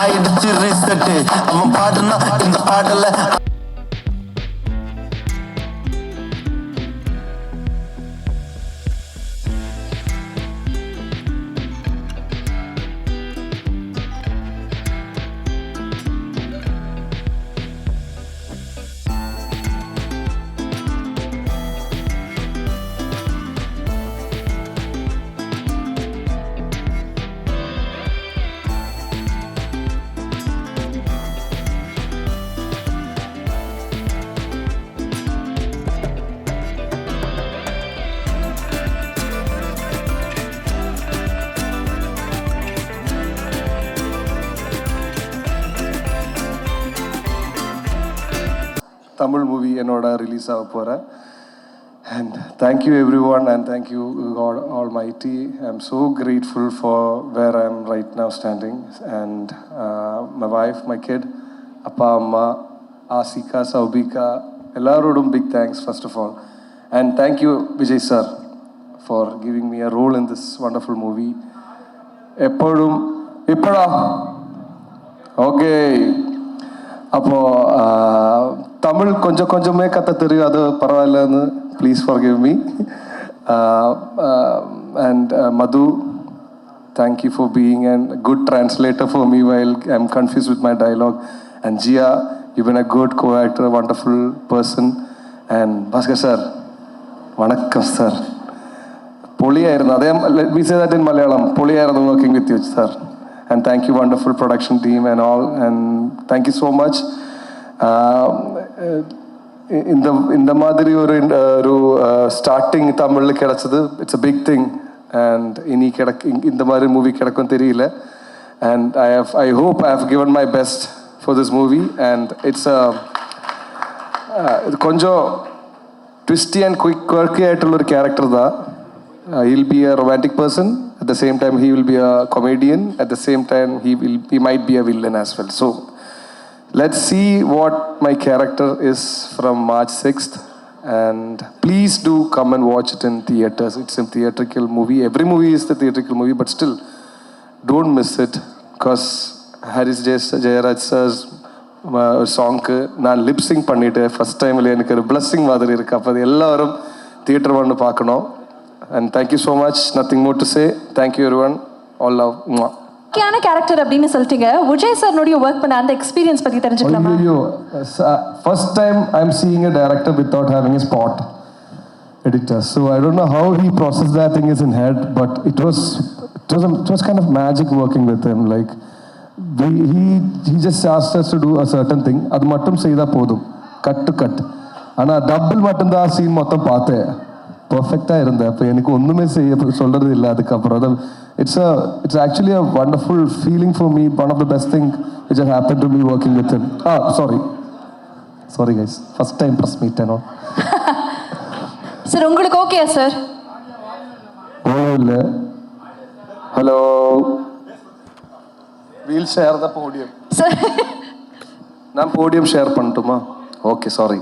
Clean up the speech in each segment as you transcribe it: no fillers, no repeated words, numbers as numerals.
ஆயிடுச்சு ரீசெட்டு அவன் பாடுனா இந்த பாடல Tamil movie என்னோட ரிலீஸ் ஆக போகிறேன். And thank you everyone and thank you God Almighty. I'm so grateful for where I'm right now standing and my wife, my kid, Appa, Amma, Asika, Saubika, ellarodum big thanks first of all. And thank you Vijay sir for giving me a role in this wonderful movie. Eppodum ippada okay அப்போது தமிழ் கொஞ்சம் கொஞ்சமே கற்று தெரியும், அது பரவாயில்லன்னு please forgive me. And Madhu, thank you for being a good translator for me while I'm confused with my dialogue. And Jia, you've been a good co-actor, a wonderful person. And Bhaskar sir, vanakkam sir. Poliyayirunnu adhe, let me say that in Malayalam, poliyayirunnu working with you sir. And thank you wonderful production team and all, and thank you so much. இந்த மாதிரி ஒரு starting தமிழில் கிடச்சது, it's a big thing. And இனி இந்த மாதிரி movie கிடைக்கும் தெரியல. And I hope I have given my best for this movie. And it's இது கொஞ்சம் ட்விஸ்டி அண்ட் குவர்க்கி ஆയിട്ടുള്ള ஒரு கேரக்டர் தான். He'll be a romantic person, at the same time he will be a comedian, at the same time he might be a villain as well. So let's see what my character is from March 6th, and please do come and watch it in theaters. It's a theatrical movie. Every movie is the theatrical movie, but still don't miss it, because Haris Jayaraj sir's song நான் lip Singh பண்ணிட்டேன் first டைமில். எனக்கு ஒரு blessing மாதிரி இருக்குது. அப்போ அது எல்லாரும் தியேட்டர் வந்து பார்க்கணும். And thank you so much. Nothing more to say. Thank you everyone. All love. முக்கியமான கேரக்டர் அப்படின்னு சொல்லிட்டீங்க. விஜய் சார் நோடிய ஒர்க் பண்ண அந்த எக்ஸ்பீரியன்ஸ் பத்தி தெரிஞ்சுக்கலாமா? First time I'm seeing a director without having a spot editor. So I don't know how he processed that thing is in head, but it was kind of magic working with him. Like he just asked us to do a certain thing. அது மட்டும் செய்தா போதும், cut to cut. ஆனால் double மட்டும்தான் scene மொத்தம் பார்த்தேன். பர்ஃபெக்டாக இருந்தேன். அப்போ எனக்கு ஒன்றுமே சொல்கிறது இல்லை அதுக்கப்புறம். It's actually a wonderful feeling for me. One of the best thing which has happened to me working with him. Sorry guys, first time press meet and all. Sir உங்களுக்கு ஓகே சார்? இல்லை. Hello, we'll share the podium. Sir நான் podium share பண்ணட்டுமா? Okay, sorry.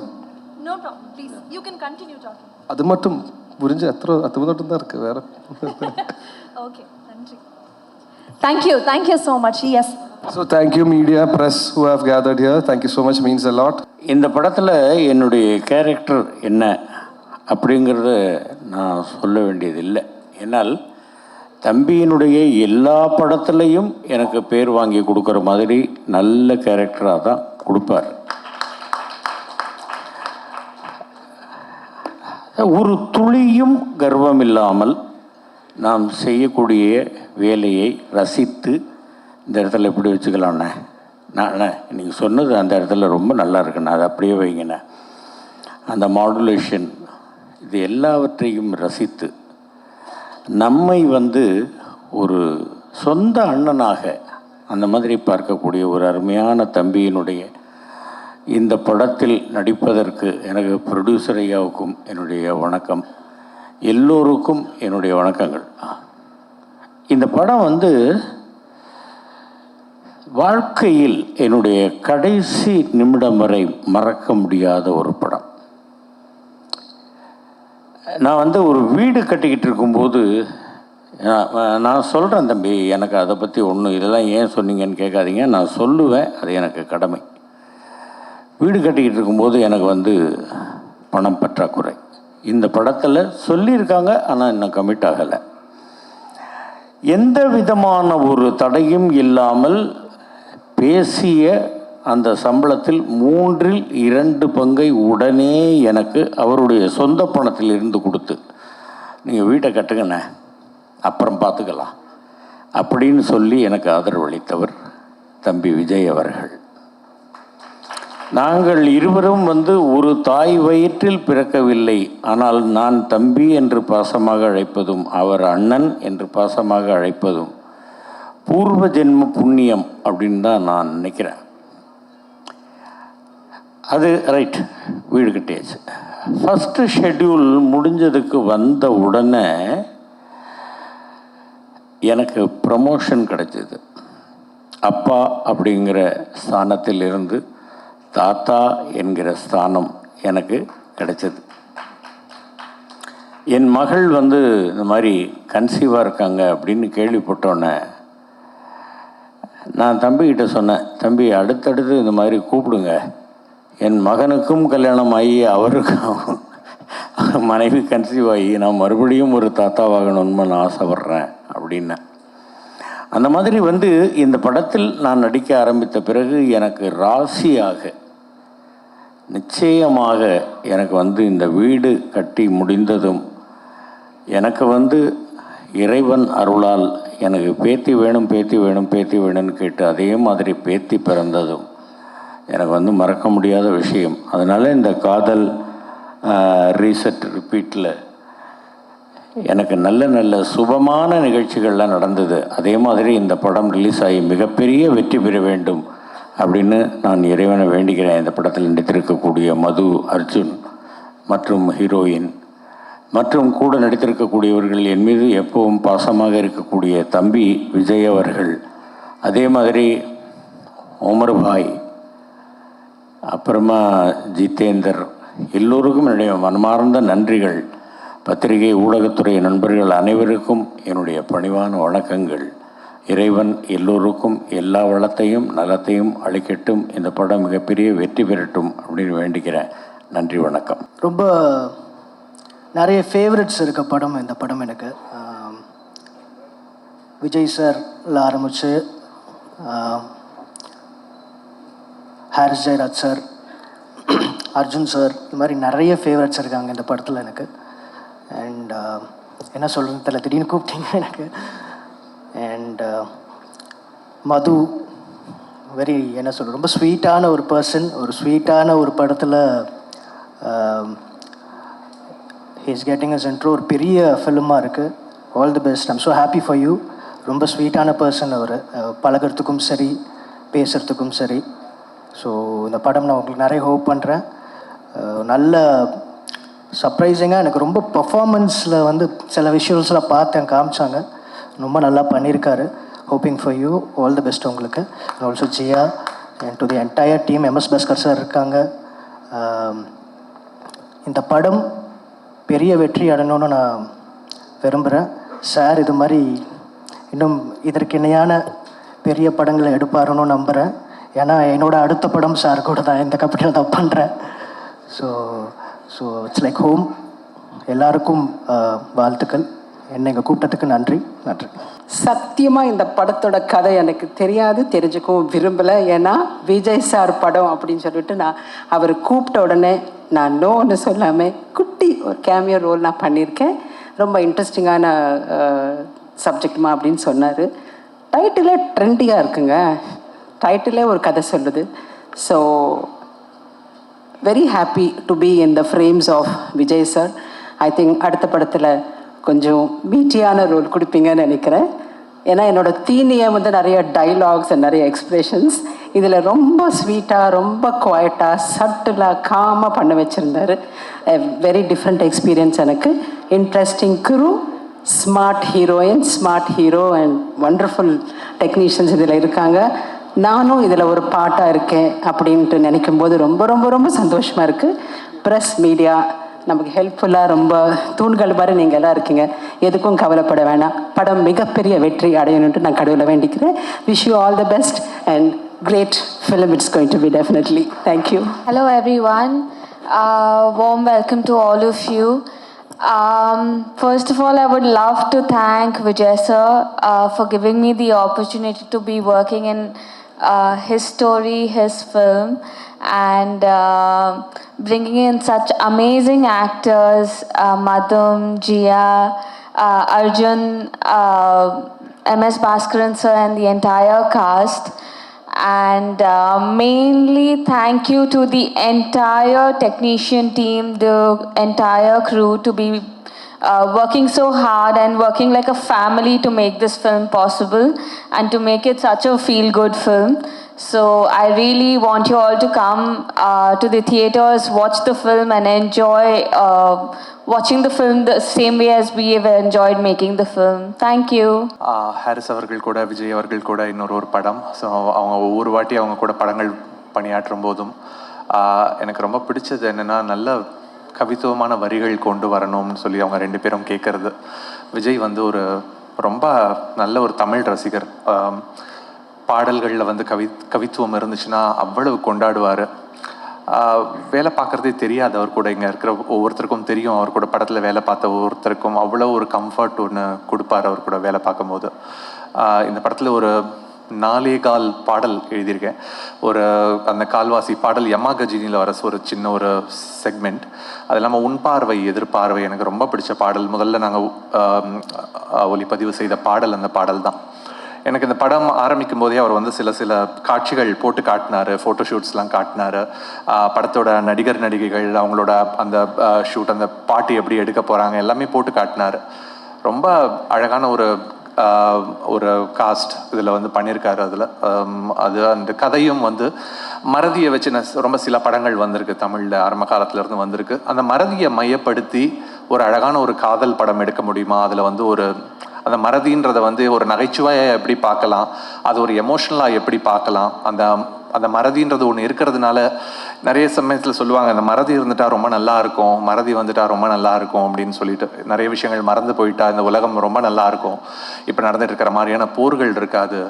No problem, please you can continue talking. அது மட்டும் புரிஞ்சு அது மட்டும் தான் இருக்குது, வேற. ஓகே, நன்றி. Thank you so much. Yes. So thank you media, press who have gathered here. Thank you so much, means a lot. இந்த படத்தில் என்னுடைய கேரக்டர் என்ன அப்படிங்கிறத நான் சொல்ல வேண்டியதில்லை. ஏன்னால் தம்பியினுடைய எல்லா படத்துலையும் எனக்கு பேர் வாங்கி கொடுக்குற மாதிரி நல்ல கேரக்டராக தான் கொடுப்பார். ஒரு துளியும் கர்வம் இல்லாமல் நாம் செய்யக்கூடிய வேலையை ரசித்து, இந்த இடத்துல எப்படி வச்சுக்கலாண்ணே, நான் நீங்கள் சொன்னது அந்த இடத்துல ரொம்ப நல்லா இருக்குண்ணா, அதை அப்படியே வைங்கண்ணே, அந்த மாடுலேஷன், இது எல்லாவற்றையும் ரசித்து நம்மை ஒரு சொந்த அண்ணனாக அந்த மாதிரி பார்க்கக்கூடிய ஒரு அருமையான தம்பியினுடைய இந்த படத்தில் நடிப்பதற்கு எனக்கு ப்ரொடியூசர் ஐயாவுக்கும் என்னுடைய வணக்கம், எல்லோருக்கும் என்னுடைய வணக்கங்கள். இந்த படம் வாழ்க்கையில் என்னுடைய கடைசி நிமிடம் வரை மறக்க முடியாத ஒரு படம். நான் ஒரு வீடு கட்டிக்கிட்டு இருக்கும்போது நான் சொல்கிறேன் தம்பி, எனக்கு அதை பற்றி ஒன்றும் இதெல்லாம் ஏன் சொன்னீங்கன்னு கேட்காதீங்க, நான் சொல்லுவேன், அது எனக்கு கடமை. வீடு கட்டிக்கிட்டு இருக்கும்போது எனக்கு பணம் பற்றாக்குறை. இந்த படத்தில் சொல்லியிருக்காங்க, ஆனால் இன்னும் கமிட் ஆகலை. எந்த விதமான ஒரு தடையும் இல்லாமல் பேசிய அந்த சம்பளத்தில் 2/3 பங்கை உடனே எனக்கு அவருடைய சொந்த பணத்தில் இருந்து கொடுத்து, நீங்கள் வீட்டை கட்டுங்கண்ணே, அப்புறம் பார்த்துக்கலாம் அப்படின்னு சொல்லி எனக்கு ஆதரவளித்தவர் தம்பி விஜய் அவர்கள். நாங்கள் இருவரும் ஒரு தாய் வயிற்றில் பிறக்கவில்லை, ஆனால் நான் தம்பி என்று பாசமாக அழைப்பதும் அவர் அண்ணன் என்று பாசமாக அழைப்பதும் பூர்வ ஜென்ம புண்ணியம் அப்படின்னு தான் நான் நினைக்கிறேன். அது ரைட், வீடு கட்டியாச்சு. ஃபஸ்ட்டு ஷெட்யூல் முடிஞ்சதுக்கு வந்த உடனே எனக்கு ப்ரமோஷன் கிடைச்சிது. அப்பா அப்படிங்கிற ஸ்தானத்தில் இருந்து தாத்தா என்கிற ஸ்தானம் எனக்கு கிடைச்சது. என் மகள் இந்த மாதிரி கன்சீவாக இருக்காங்க அப்படின்னு கேள்விப்பட்டோன்னே நான் தம்பிக்கிட்ட சொன்னேன், தம்பி அடுத்தடுத்து இந்த மாதிரி கூப்பிடுங்க, என் மகனுக்கும் கல்யாணம் ஆகி அவருக்கும் மனைவி கன்சீவ் ஆகி நான் மறுபடியும் ஒரு தாத்தாவாகணும்னு நான் ஆசைப்பட்றேன் அப்படின்னேன். அந்த மாதிரி இந்த படத்தில் நான் நடிக்க ஆரம்பித்த பிறகு எனக்கு ராசியாக நிச்சயமாக எனக்கு இந்த வீடு கட்டி முடிந்ததும் எனக்கு இறைவன் அருளால் எனக்கு பேத்தி வேணும் பேத்தி வேணும் பேத்தி வேணும்னு கேட்டு அதே மாதிரி பேத்தி பிறந்ததும் எனக்கு மறக்க முடியாத விஷயம். அதனால் இந்த காதல் ரீசெட் ரிப்பீட்டில் எனக்கு நல்ல நல்ல சுபமான நிகழ்ச்சிகள்லாம் நடந்தது. அதே மாதிரி இந்த படம் ரிலீஸ் ஆகி மிகப்பெரிய வெற்றி பெற வேண்டும் அப்படின்னு நான் இறைவனை வேண்டிக்கிறேன். இந்த படத்தில் நடித்திருக்கக்கூடிய மது, அர்ஜுன் மற்றும் ஹீரோயின் மற்றும் கூட நடித்திருக்கக்கூடியவர்கள், என் மீது எப்பவும் பாசமாக இருக்கக்கூடிய தம்பி விஜய் அவர்கள், அதே மாதிரி உமர் பாய், அப்புறமா ஜிதேந்தர், எல்லோருக்கும் என்னுடைய மனமார்ந்த நன்றிகள். பத்திரிகை ஊடகத்துறை நண்பர்கள் அனைவருக்கும் என்னுடைய பணிவான வணக்கங்கள். இறைவன் எல்லோருக்கும் எல்லா வளத்தையும் நலத்தையும் அளிக்கட்டும். இந்த படம் மிகப்பெரிய வெற்றி பெறட்டும் அப்படின்னு வேண்டிக்கிறேன். நன்றி, வணக்கம். ரொம்ப நிறைய ஃபேவரட்ஸ் இருக்க படம் இந்த படம். எனக்கு விஜய் சார்ல ஆரம்பித்து ஹாரிஸ் ஜெயராஜ் சார், அர்ஜுன் சார், இது மாதிரி நிறைய ஃபேவரட்ஸ் இருக்காங்க இந்த படத்தில் எனக்கு. அண்ட் என்ன சொல்கிறதுன்னு தெரியல, திடீர்னு கூப்பிட்டீங்க எனக்கு. அண்ட் மது என்ன சொல்கிறது, ரொம்ப ஸ்வீட்டான ஒரு பர்சன், ஒரு ஸ்வீட்டான ஒரு படத்தில் ஹீஸ் கெட்டிங் அஸ் இன்ட்ரோ. ஒரு பெரிய ஃபிலிமாக இருக்குது. All the best. I'm so happy for you. ரொம்ப ஸ்வீட்டான பர்சன் அவர், பழகிறதுக்கும் சரி பேசுகிறதுக்கும் சரி. ஸோ இந்த படம் நான் உங்களுக்கு நிறைய ஹோப் பண்ணுறேன். நல்ல சர்ப்ரைசிங்காக எனக்கு ரொம்ப பர்ஃபார்மன்ஸில் சில விஷுவல்ஸ்லாம் பார்த்தேன், காமிச்சாங்க. ரொம்ப நல்லா பண்ணியிருக்காரு. Hoping for you. All the best உங்களுக்கு. And also Jiya and to the entire team. MS Bhaskar sir இருக்காங்க. இந்த படம் பெரிய வெற்றி அடையணும்னு நான் விரும்புகிறேன். சார் இது மாதிரி இன்னும் இதற்கு இணையான பெரிய படங்களை எடுப்பாருன்னு நம்புகிறேன். ஏன்னா என்னோடய அடுத்த படம் சார் கூட தான் இந்த கம்பெனியில் தான் பண்ணுறேன். So it's like home. எல்லாருக்கும் வாழ்த்துக்கள். என்னை இங்கே கூப்பிட்டதுக்கு நன்றி. சத்தியமாக இந்த படத்தோட கதை எனக்கு தெரியாது, தெரிஞ்சுக்கவும் விரும்பலை. ஏன்னா விஜய் சார் படம் அப்படின்னு சொல்லிட்டு நான் அவர் கூப்பிட்ட உடனே நான் நோன்னு சொல்லாமல் குட்டி ஒரு கேமியோ ரோல் நான் பண்ணியிருக்கேன். ரொம்ப இன்ட்ரெஸ்டிங்கான சப்ஜெக்ட்மா அப்படின்னு சொன்னார். டைட்டிலே ட்ரெண்டியாக இருக்குங்க. டைட்டிலே ஒரு கதை சொல்லுது. So very happy to be in the frames of Vijay sir. I think அடுத்த படத்தில் கொஞ்சம் மீட்டியான ரோல் கொடுப்பீங்கன்னு நினைக்கிறேன். ஏன்னா என்னோடய தீனியை நிறைய டைலாக்ஸ் அண்ட் நிறைய எக்ஸ்ப்ரெஷன்ஸ் இதில் ரொம்ப ஸ்வீட்டாக, ரொம்ப குவாய்ட்டாக, சட்டிலாக, காமாக பண்ண வச்சுருந்தார். வெரி டிஃப்ரெண்ட் எக்ஸ்பீரியன்ஸ் எனக்கு. Interesting Guru, smart heroine, smart hero and wonderful technicians இதில் இருக்காங்க. நானும் இதில் ஒரு பாட்டாக இருக்கேன் அப்படின்ட்டு நினைக்கும் போது ரொம்ப ரொம்ப ரொம்ப சந்தோஷமாக இருக்குது. ப்ரெஸ் மீடியா நமக்கு ஹெல்ப்ஃபுல்லாக ரொம்ப தூண்கள் மாதிரி நீங்கள் எல்லாம் இருக்கீங்க. எதுக்கும் கவலைப்பட வேணாம். படம் மிகப்பெரிய வெற்றி அடையணுன்ட்டு நான் கடவுளை வேண்டிக்கிறேன். Wish you all the best and great film it's going to be, definitely. Thank you. Hello everyone. Warm welcome to all of you. First of all, I would love to thank Vijay sir for giving me the opportunity to be working in his story, his film, and bringing in such amazing actors, Madhum, Jia, Arjun, MS Bhaskaran sir and the entire cast. And mainly thank you to the entire technician team, the entire crew, to be working so hard and working like a family to make this film possible and to make it such a feel-good film. So I really want you all to come to the theaters, watch the film and enjoy watching the film the same way as we have enjoyed making the film. Thank you. Harris அவர்கள் கூட விஜய் அவர்கள் கூட இன்னொரு படம். So அவங்க ஒவ்வொரு வாட்டி அவங்க கூட படங்கள் பணியாற்றும் போதும் எனக்கு ரொம்ப பிடிச்சது என்னென்னா, நல்ல கவித்துவமான வரிகள் கொண்டு வரணும்னு சொல்லி அவங்க ரெண்டு பேரும் கேட்குறது. விஜய் வந்து ஒரு ரொம்ப நல்ல ஒரு தமிழ் ரசிகர். பாடல்களில் வந்து கவித்துவம் இருந்துச்சுன்னா அவ்வளவு கொண்டாடுவார். வேலை பார்க்குறதே தெரியாது அவர் கூட. இங்கே இருக்கிற ஒவ்வொருத்தருக்கும் தெரியும், அவர் கூட படத்தில் வேலை பார்த்த ஒவ்வொருத்தருக்கும் அவ்வளோ ஒரு கம்ஃபர்ட் ஒன்று கொடுப்பார் அவர் கூட வேலை பார்க்கும்போது. இந்த படத்தில் ஒரு 4 பாடல் எழுதியிருக்கேன். ஒரு அந்த கால்வாசி பாடல் யமா கஜினியில் வர ஒரு சின்ன ஒரு செக்மெண்ட். அது இல்லாமல் உன் பார்வை எதிர்பார்வை எனக்கு ரொம்ப பிடிச்ச பாடல். முதல்ல நாங்கள் ஒளிப்பதிவு செய்த பாடல் அந்த பாடல் தான். எனக்கு இந்த படம் ஆரம்பிக்கும் போதே அவர் வந்து சில காட்சிகள் போட்டு காட்டினார், ஃபோட்டோஷூட்ஸ்லாம் காட்டினார். படத்தோட நடிகர் நடிகைகள் அவங்களோட அந்த ஷூட், அந்த பாட்டு எப்படி எடுக்க போகிறாங்க எல்லாமே போட்டு காட்டினார். ரொம்ப அழகான ஒரு காஸ்ட் இதில் வந்து பண்ணியிருக்காரு. அதில் அது அந்த கதையும் வந்து மறதியை வச்சு ரொம்ப சில படங்கள் வந்திருக்கு தமிழில், ஆரம்ப காலத்துலேருந்து வந்திருக்கு. அந்த மறதியை மையப்படுத்தி ஒரு அழகான ஒரு காதல் படம் எடுக்க முடியுமா? அதில் வந்து அந்த மறதின்றதை வந்து ஒரு நகைச்சுவையை எப்படி பார்க்கலாம், அது ஒரு எமோஷ்னலாக எப்படி பார்க்கலாம். அந்த மறதின்றது ஒன்று இருக்கிறதுனால நிறைய சமயத்தில் சொல்லுவாங்க, அந்த மறதி இருந்துட்டா ரொம்ப நல்லா இருக்கும், மறதி வந்துட்டா ரொம்ப நல்லா இருக்கும் அப்படின்னு சொல்லிட்டு. நிறைய விஷயங்கள் மறந்து போயிட்டா இந்த உலகம் ரொம்ப நல்லா இருக்கும். இப்போ நடந்துட்டு இருக்கிற மாதிரியான போர்கள் இருக்காது.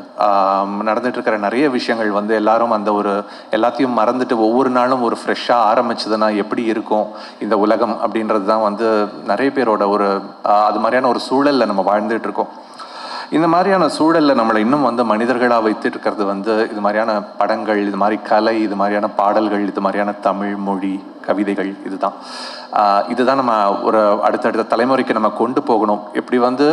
நடந்துட்டு இருக்கிற நிறைய விஷயங்கள் வந்து எல்லாரும் அந்த எல்லாத்தையும் மறந்துட்டு ஒவ்வொரு நாளும் ஒரு ஃப்ரெஷ்ஷாக ஆரம்பிச்சதுன்னா எப்படி இருக்கும் இந்த உலகம் அப்படின்றது தான் வந்து நிறைய பேரோட அது மாதிரியான ஒரு சூழலில் நம்ம வாழ்ந்துட்டு இருக்கோம். இந்த மாதிரியான சூழலில் நம்மளை இன்னும் வந்து மனிதர்களாக வைத்துட்டு இருக்கிறது வந்து இது மாதிரியான படங்கள், இது மாதிரி கலை, இது மாதிரியான பாடல்கள், இது மாதிரியான தமிழ் மொழி கவிதைகள். இதுதான் நம்ம ஒரு அடுத்தடுத்த தலைமுறைக்கு நம்ம கொண்டு போகணும். எப்படி வந்து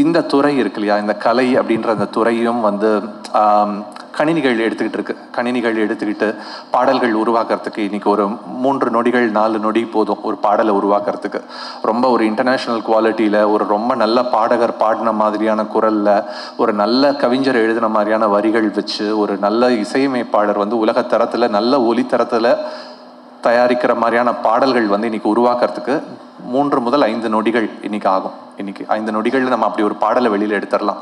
இந்த துறை இருக்கு இல்லையா, இந்த கலை அப்படின்ற அந்த துறையும் வந்து கணினிகள் எடுத்துக்கிட்டு பாடல்கள் உருவாக்குறதுக்கு இன்னைக்கு ஒரு 3 நொடிகள் 4 நொடி போதும் ஒரு பாடலை உருவாக்குறதுக்கு. ரொம்ப ஒரு இன்டர்நேஷ்னல் குவாலிட்டியில் ஒரு ரொம்ப நல்ல பாடகர் பாடின மாதிரியான குரலில் ஒரு நல்ல கவிஞர் எழுதின மாதிரியான வரிகள் வச்சு ஒரு நல்ல இசையமைப்பாளர் வந்து உலகத்தரத்தில் நல்ல ஒலித்தரத்தில் தயாரிக்கிற மாதிரியான பாடல்கள் வந்து இன்னைக்கு உருவாக்குறதுக்கு 3 முதல் 5 நொடிகள் இன்னைக்கு ஆகும். இன்னைக்கு 5 நொடிகளில் நம்ம அப்படி ஒரு பாடலை வெளியில் எடுத்துடலாம்.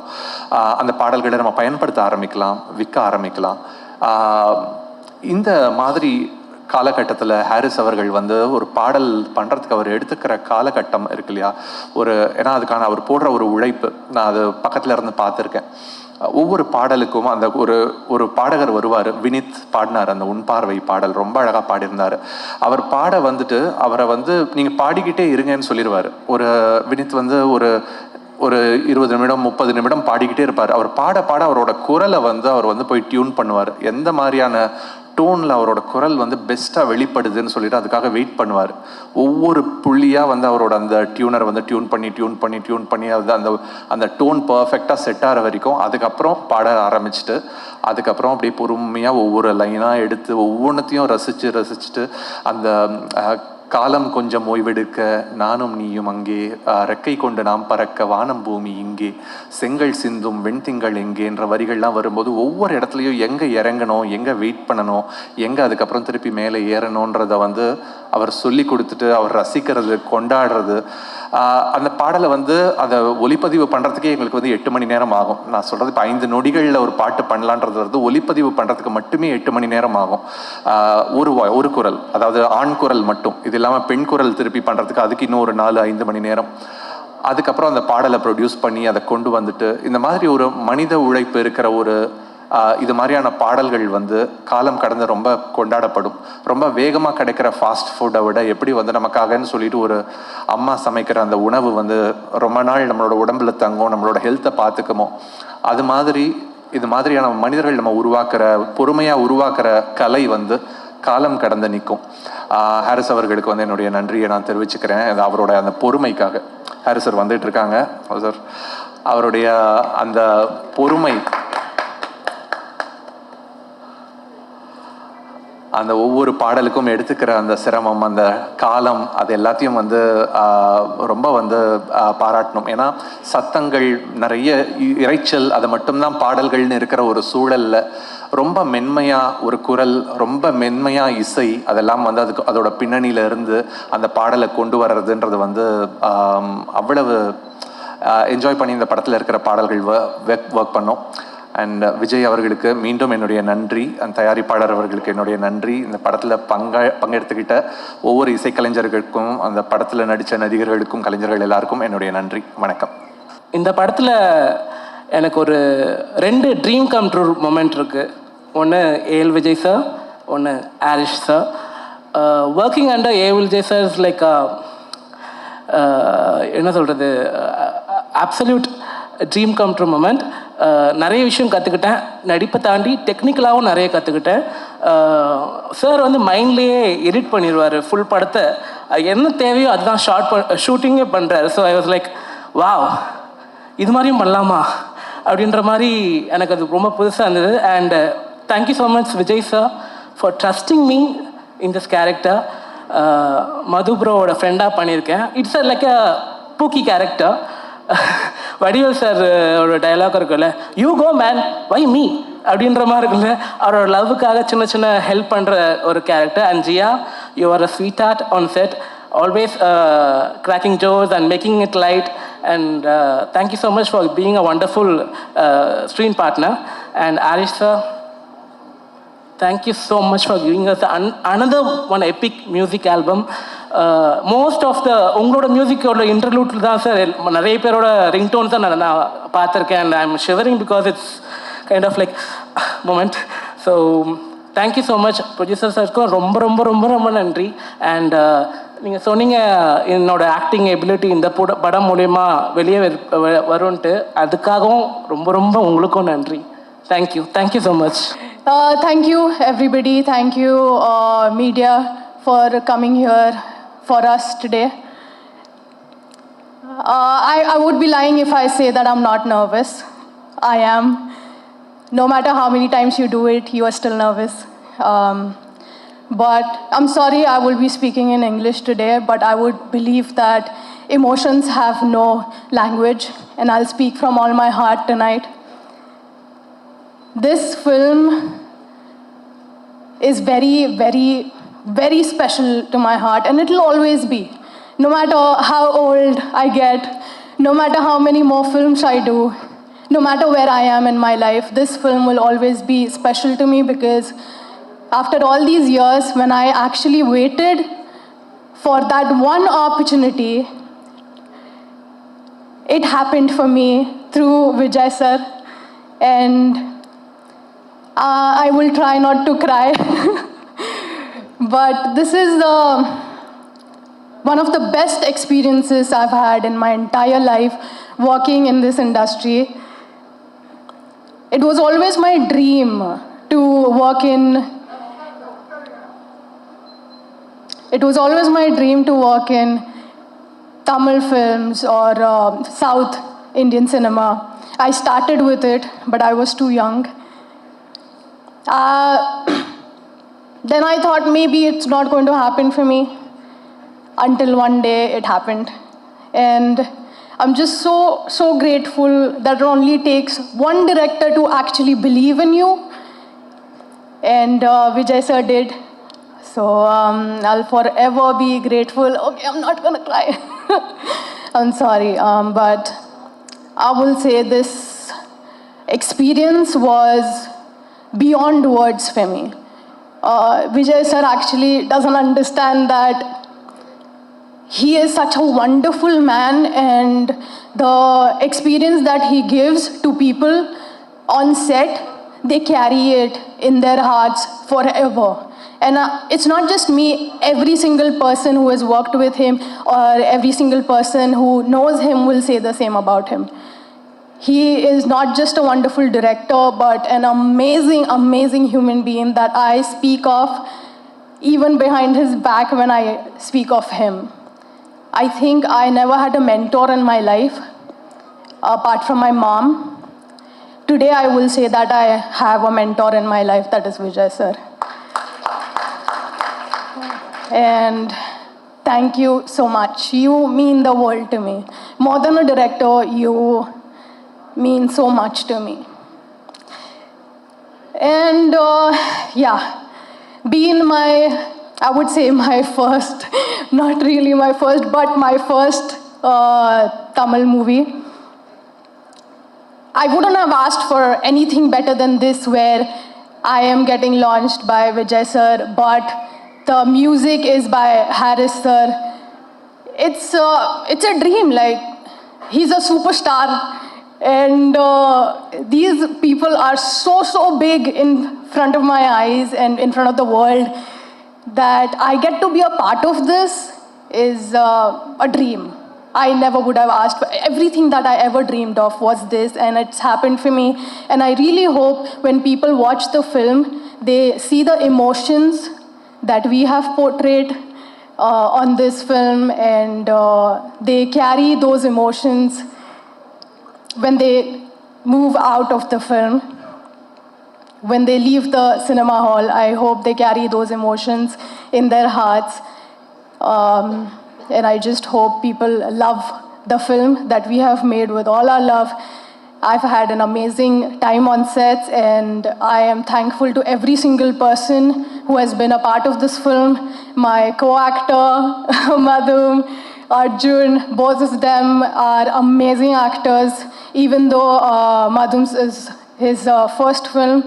அந்த பாடல்களை நம்ம பயன்படுத்த ஆரம்பிக்கலாம், விற்க ஆரம்பிக்கலாம். இந்த மாதிரி காலகட்டத்தில் ஹாரிஸ் அவர்கள் வந்து ஒரு பாடல் பண்ணுறதுக்கு அவர் எடுத்துக்கிற காலகட்டம் இருக்கு இல்லையா, ஏன்னா அதுக்கான அவர் போடுற ஒரு உழைப்பு நான் அது பக்கத்தில் இருந்து பார்த்துருக்கேன். ஒவ்வொரு பாடலுக்கும் அந்த ஒரு பாடகர் வருவார். வினித் பாடினார் அந்த உன் பார்வை பாடல், ரொம்ப அழகாக பாடியிருந்தார். அவர் பாட வந்துட்டு அவரை வந்து நீங்கள் பாடிக்கிட்டே இருங்கன்னு சொல்லிடுவார். வினித் வந்து ஒரு 20 நிமிடம் 30 நிமிடம் பாடிக்கிட்டே இருப்பார். அவர் பாட அவரோட குரலை வந்து அவர் வந்து போய் டியூன் பண்ணுவார். எந்த மாதிரியான டோனில் அவரோட குரல் வந்து பெஸ்ட்டாக வெளிப்படுதுன்னு சொல்லிட்டு அதுக்காக வெயிட் பண்ணுவார். ஒவ்வொரு புள்ளியாக வந்து அவரோட அந்த டியூனரை வந்து டியூன் பண்ணி அது அந்த டோன் பர்ஃபெக்டாக செட் ஆகிற வரைக்கும் அதுக்கப்புறம் பாட ஆரம்பிச்சுட்டு அதுக்கப்புறம் அப்படியே பொறுமையாக ஒவ்வொரு லைனாக எடுத்து ஒவ்வொன்றத்தையும் ரசிச்சுட்டு அந்த காலம் கொஞ்சம் ஓய்வெடுக்க நானும் நீயும் அங்கே, ரெக்கை கொண்டு நாம் பறக்க வானம் பூமி இங்கே, செங்கல் சிந்தும் வெண்திங்கள் எங்கேன்ற வரிகள்லாம் வரும்போது ஒவ்வொரு இடத்துலையும் எங்கே இறங்கணும், எங்கே வெயிட் பண்ணணும், எங்கே அதுக்கப்புறம் திருப்பி மேலே ஏறணுன்றதை வந்து அவர் சொல்லி கொடுத்துட்டு அவர் ரசிக்கிறது, கொண்டாடுறது. அந்த பாடலை வந்து அதை ஒலிப்பதிவு பண்ணுறதுக்கே எங்களுக்கு வந்து 8 மணி நேரம் ஆகும். நான் சொல்கிறது இப்போ 5 நொடிகளில் ஒரு பாட்டு பண்ணலான்றது வந்து ஒலிப்பதிவு பண்ணுறதுக்கு மட்டுமே 8 மணி நேரம் ஆகும். ஒரு குரல், அதாவது ஆண் குரல் மட்டும். இது இல்லாமல் பெண் குரல் திருப்பி பண்ணுறதுக்கு அதுக்கு இன்னும் ஒரு 4-5 மணி நேரம். அதுக்கப்புறம் அந்த பாடலை ப்ரொடியூஸ் பண்ணி அதை கொண்டு வந்துட்டு இந்த மாதிரி ஒரு மனித உழைப்பு இருக்கிற ஒரு இது மாதிரியான பாடல்கள் வந்து காலம் கடந்து ரொம்ப கொண்டாடப்படும். ரொம்ப வேகமாக கிடைக்கிற ஃபாஸ்ட் ஃபுட்டை விட எப்படி வந்து நமக்காகன்னு சொல்லிட்டு ஒரு அம்மா சமைக்கிற அந்த உணவு வந்து ரொம்ப நாள் நம்மளோட உடம்புல தங்கும், நம்மளோட ஹெல்த்தை பார்த்துக்குமோ, அது மாதிரி இது மாதிரியான மனிதர்கள் நம்ம பொறுமையாக உருவாக்குற கலை வந்து காலம் கடந்து நிற்கும். ஹாரிஸ் அவர்களுக்கு வந்து என்னுடைய நன்றியை நான் தெரிவிச்சுக்கிறேன். அது அவரோட அந்த பொறுமைக்காக. ஹாரிஸ் சார் வந்துட்டு இருக்காங்க. சார் அவருடைய அந்த பொறுமை, அந்த ஒவ்வொரு பாடலுக்கும் எடுத்துக்கிற அந்த சிரமம், அந்த காலம், அது எல்லாத்தையும் வந்து ரொம்ப வந்து பாராட்டணும். ஏன்னா சத்தங்கள் நிறைய, இறைச்சல், அது மட்டும்தான் பாடல்கள்னு இருக்கிற ஒரு சூழல்ல ரொம்ப மென்மையாக ஒரு குரல், ரொம்ப மென்மையாக இசை, அதெல்லாம் வந்து அதோட பின்னணியில இருந்து அந்த பாடலை கொண்டு வர்றதுன்றது வந்து அவ்வளவு என்ஜாய் பண்ணி இந்த படத்தில் இருக்கிற பாடல்கள் ஒர்க் பண்ணோம். அண்ட் விஜய் அவர்களுக்கு மீண்டும் என்னுடைய நன்றி, அந்த தயாரிப்பாளர் அவர்களுக்கு என்னுடைய நன்றி. இந்த படத்தில் பங்கெடுத்துக்கிட்ட ஒவ்வொரு இசைக்கலைஞர்களுக்கும், அந்த படத்தில் நடித்த நடிகர்களுக்கும், கலைஞர்கள் எல்லாருக்கும் என்னுடைய நன்றி. வணக்கம். இந்த படத்தில் எனக்கு ஒரு 2 ட்ரீம் கம் ட்ரூ மொமெண்ட் இருக்குது. ஒன்று ஏஎல் விஜய் சார், ஒன்று Harris sir. Working under A L Vijay sir is like என்ன சொல்கிறது, absolute dream come true moment. நிறைய விஷயம் கற்றுக்கிட்டேன், நடிப்பை தாண்டி டெக்னிக்கலாகவும் நிறைய கற்றுக்கிட்டேன். சார் வந்து மைண்ட்லேயே எடிட் பண்ணிடுவார் ஃபுல் படத்தை, என்ன தேவையோ அதுதான் ஷூட்டிங்கே பண்ணுறாரு. So I was like, wow, இது மாதிரியும் பண்ணலாமா அப்படின்ற மாதிரி எனக்கு அது ரொம்ப புதுசாக இருந்தது. And thank you so much Vijay sir for trusting me in this character. Madhu ப்ரோவோட ஃப்ரெண்டாக பண்ணியிருக்கேன். It's like a pookie character. Vadivel sir ஒரு டைலாக் இருக்குல்ல, you go man, why me அப்படின்ற மாதிரி இருக்குல்ல, அவரோட லவ்வுக்காக சின்ன சின்ன ஹெல்ப் பண்ணுற ஒரு character. And Jia, you are a sweetheart on set, always cracking jokes and making it light, and thank you so much for being a wonderful screen partner. And Harish sir, thank you so much for giving us another one epic music album. Most of the உங்களோட மியூசிக்கோட இன்டர்லூட்டில் தான் sir நிறைய பேரோட ringtones தான் நான் பார்த்துருக்கேன். And I am shivering because it's kind of like moment. So thank you so much. Producer சாருக்கும் ரொம்ப ரொம்ப ரொம்ப ரொம்ப நன்றி. அண்ட் நீங்கள் சொன்னீங்க என்னோட ஆக்டிங் எபிலிட்டி இந்த படம் மூலயமா வெளியே வரும்ன்ட்டு, அதுக்காகவும் ரொம்ப ரொம்ப உங்களுக்கும் நன்றி. Thank you so much. Thank you everybody, thank you media for coming here for us today. I would be lying if I say that I'm not nervous. I am. No matter how many times you do it, you are still nervous. But I'm sorry I will be speaking in English today, but I would believe that emotions have no language, and I'll speak from all my heart tonight. This film is very, very, very special to my heart, and it will always be. No matter how old I get, no matter how many more films I do, no matter where I am in my life, this film will always be special to me, because after all these years, when I actually waited for that one opportunity, it happened for me through Vijay sir, and I will try not to cry. But this is one of the best experiences I've had in my entire life working in this industry. It was always my dream to work in Tamil films or South Indian cinema. I started with it, but I was too young. Then I thought maybe it's not going to happen for me, until one day it happened. And I'm just so grateful that it only takes one director to actually believe in you. And Vijay sir did. So I'll forever be grateful. Okay, I'm not gonna cry. I'm sorry, but I will say this experience was beyond words for me. Vijay sir actually doesn't understand that he is such a wonderful man, and the experience that he gives to people on set, they carry it in their hearts forever. And it's not just me, every single person who has worked with him or every single person who knows him will say the same about him. He is not just a wonderful director, but an amazing, amazing human being that I speak of even behind his back when I speak of him. I think I never had a mentor in my life, apart from my mom. Today I will say that I have a mentor in my life, that is Vijay sir. And thank you so much. You mean the world to me. More than a director, you mean so much to me. And yeah, being my, I would say my first, not really my first, but my first Tamil movie, I wouldn't have asked for anything better than this, where I am getting launched by Vijay sir, but the music is by Harris sir. It's a dream, like he's a superstar, and these people are so big in front of my eyes and in front of the world, that I get to be a part of this is a dream. I never would have asked for. Everything that I ever dreamed of was this, and it's happened for me. And I really hope when people watch the film, they see the emotions that we have portrayed on this film, and they carry those emotions when they move out of the film. When they leave the cinema hall, I hope they carry those emotions in their hearts. And I just hope people love the film that we have made with all our love. I've had an amazing time on sets, and I am thankful to every single person who has been a part of this film. My co-actor, Madhum, Arjun, both of them are amazing actors. Even though Madhum's is his first film,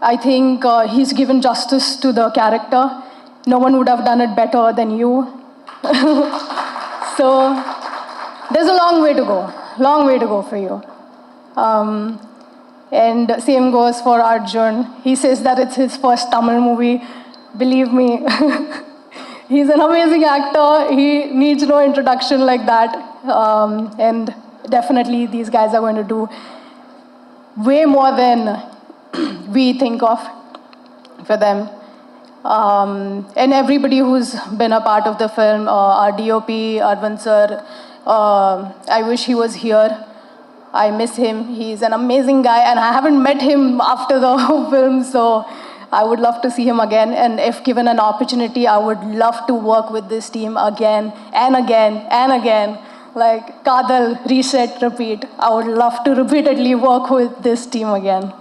I think he's given justice to the character. No one would have done it better than you. So there's a long way to go for you. And same goes for Arjun. He says that it's his first Tamil movie. Believe me, he's an amazing actor. He needs no introduction like that. And definitely these guys are going to do way more than we think of for them. And everybody who's been a part of the film, our DOP, Arvind sir, I wish he was here. I miss him. He's an amazing guy, and I haven't met him after the film, so I would love to see him again. And if given an opportunity, I would love to work with this team again and again and again. Like Kadal, reset, repeat. I would love to repeatedly work with this team again.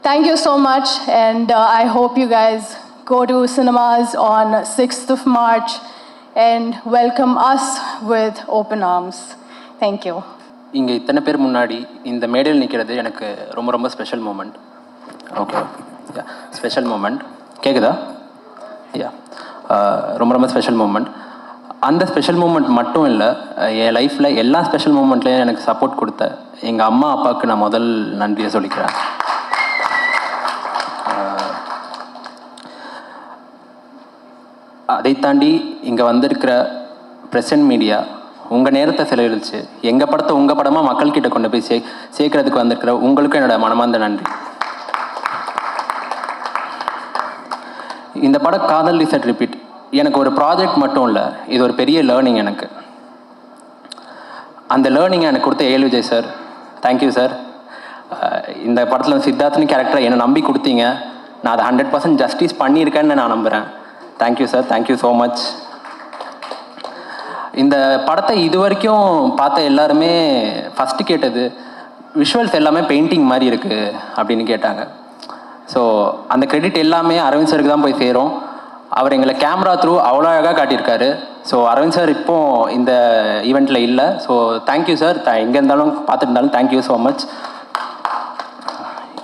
Thank you so much, and I hope you guys go to cinemas on 6th of March and welcome us with open arms. Thank you. இங்கே இத்தனை பேர் முன்னாடி இந்த மேடையில் நிற்கிறது எனக்கு ரொம்ப special moment. Okay, யா, special moment. கேட்குதா? யா, ரொம்ப ஸ்பெஷல் மூமெண்ட். அந்த ஸ்பெஷல் மூமெண்ட் மட்டும் இல்லை, என் லைஃப்பில் எல்லா ஸ்பெஷல் மூமெண்ட்லேயும் எனக்கு சப்போர்ட் கொடுத்த எங்கள் அம்மா அப்பாவுக்கு நான் முதல் நன்றியை சொல்லிக்கிறேன். அதை தாண்டி இங்கே வந்திருக்கிற ப்ரெசன்ட் மீடியா உங்கள் நேரத்தை செலவழிச்சு எங்கள் படத்தை உங்கள் படமாக மக்கள்கிட்ட கொண்டு போய் சேர்க்கறதுக்கு வந்திருக்கிற உங்களுக்கும் என்னோட மனமார்ந்த நன்றி. இந்த படம் காதல் ரிசெட் ரிப்பீட் எனக்கு ஒரு ப்ராஜெக்ட் மட்டும் இல்லை, இது ஒரு பெரிய லேர்னிங் எனக்கு. அந்த லேர்னிங்கை எனக்கு கொடுத்த ஏழு விஜய் சார், தேங்க்யூ சார். இந்த படத்தில் சித்தார்த்தனு கேரக்டரை என்னை நம்பி கொடுத்தீங்க, நான் அதை 100% ஜஸ்டிஸ் பண்ணியிருக்கேன்னு நான் நம்புகிறேன். Thank you sir, thank you so much. இந்த படத்தை இது வரைக்கும் பார்த்த எல்லாருமே ஃபஸ்ட்டு கேட்டது விஷுவல்ஸ் எல்லாமே பெயிண்டிங் மாதிரி இருக்குது அப்படின்னு கேட்டாங்க. ஸோ அந்த கிரெடிட் எல்லாமே அரவிந்த் சருக்கு தான் போய் சேரும். அவர் எங்களை கேமரா த்ரூ அவ்வளோ அழகாக காட்டியிருக்காரு. ஸோ அரவிந்த் சார் இப்போ இந்த ஈவெண்ட்டில் இல்லை. ஸோ தேங்க்யூ சார், எங்கே இருந்தாலும் பார்த்துட்டு இருந்தாலும் தேங்க்யூ ஸோ மச்.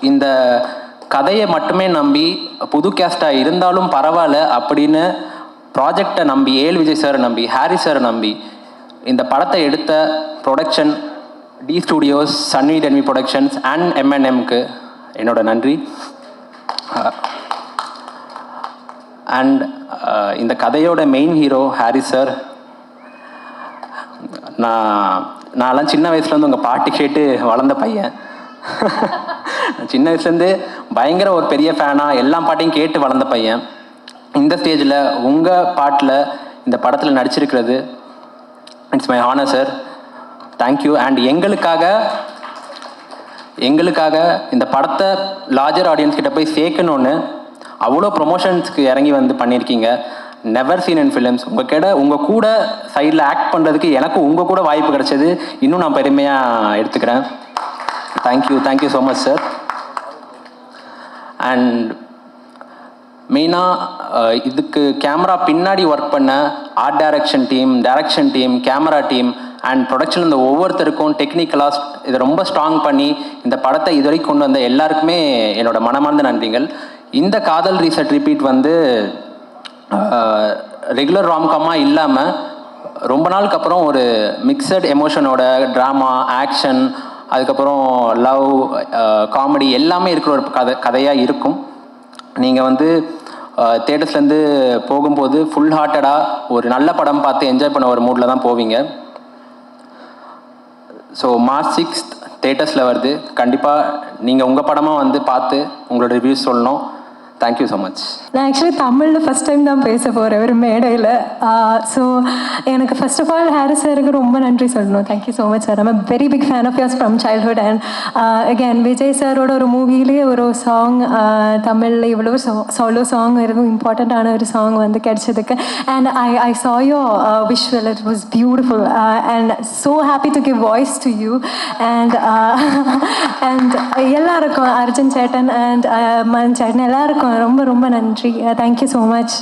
இந்த கதையை மட்டுமே நம்பி புது கேஸ்டாக இருந்தாலும் பரவாயில்ல அப்படின்னு ப்ராஜெக்டை நம்பி ஏல் விஜய் சாரை நம்பி ஹாரி சாரை நம்பி இந்த படத்தை எடுத்த ப்ரொடக்ஷன் டி ஸ்டூடியோஸ், சன்வி டென்வி ப்ரொடக்ஷன்ஸ் அண்ட் M&Mக்கு என்னோட நன்றி. அண்ட் இந்த கதையோட மெயின் ஹீரோ ஹாரி சார். நான்லாம் சின்ன வயசுலேருந்து உங்கள் பாட்டு கேட்டு வளர்ந்த பையன். சின்ன வயசுலேருந்து பயங்கர ஒரு பெரிய ஃபேனாக எல்லா பாட்டையும் கேட்டு வளர்ந்த பையன். இந்த ஸ்டேஜில் உங்கள் பாட்டில் இந்த படத்தில் நடிச்சிருக்கிறது it's my honour sir. Thank you. And எங்களுக்காக இந்த படத்தை லார்ஜர் ஆடியன்ஸ் கிட்ட போய் சேர்க்கணுன்னு அவ்வளோ ப்ரொமோஷன்ஸ்க்கு இறங்கி வந்து பண்ணியிருக்கீங்க. Never seen in films. உங்கள் கூட சைடில் ஆக்ட் பண்ணுறதுக்கு எனக்கு உங்கள் கூட வாய்ப்பு கிடைச்சது இன்னும் நான் பெருமையாக எடுத்துக்கிறேன். Thank you so much sir. And மெயினாக இதுக்கு கேமரா பின்னாடி ஒர்க் பண்ண art direction team, camera team and production இந்த ஒவ்வொருத்தருக்கும் டெக்னிக்கலாக இதை ரொம்ப ஸ்ட்ராங் பண்ணி இந்த படத்தை இதுவரைக்கும் கொண்டு வந்த எல்லாருக்குமே என்னோட மனமார்ந்த நன்றிகள். இந்த காதல் ரீசெட் ரிப்பீட் வந்து ரெகுலர் ராம்காமாக இல்லாமல் ரொம்ப நாளுக்கு அப்புறம் ஒரு மிக்சட் எமோஷனோட ட்ராமா, ஆக்ஷன், அதுக்கப்புறம் லவ், காமெடி எல்லாமே இருக்கிற ஒரு கதையாக இருக்கும். நீங்கள் வந்து தேட்டர்ஸ்லேருந்து போகும்போது ஃபுல் ஹார்ட்டடாக ஒரு நல்ல படம் பார்த்து என்ஜாய் பண்ண ஒரு மூடில் தான் போவீங்க. ஸோ March 6th தேட்டர்ஸில் வருது. கண்டிப்பாக நீங்கள் உங்கள் படமாக வந்து பார்த்து உங்களோட ரிவ்யூஸ் சொல்லணும். Thank you so much. நான் ஆக்சுவலி தமிழில் ஃபஸ்ட் டைம் தான் பேச போகிறேன் ஒரு மேடையில். ஸோ எனக்கு ஃபர்ஸ்ட் ஆஃப் ஆல் ஹாரிஸ் சாருக்கு ரொம்ப நன்றி சொல்லணும். Thank you so much sir. I'm a very big fan of yours from childhood. And again Vijay சாரோட ஒரு மூவிலேயே ஒரு சாங் தமிழில் இவ்வளோ சோலோ சாங் இருக்கும், இம்பார்ட்டண்ட்டான ஒரு சாங் வந்து கிடைச்சதுக்கு. And I saw your visual, it was beautiful and so happy to give voice to you. And எல்லாருக்கும் அர்ஜுன் சேட்டன் அண்ட் மன் சேட்டன் எல்லாருக்கும் ரொம்ப ரொம்ப நன்றி. Thank you so much.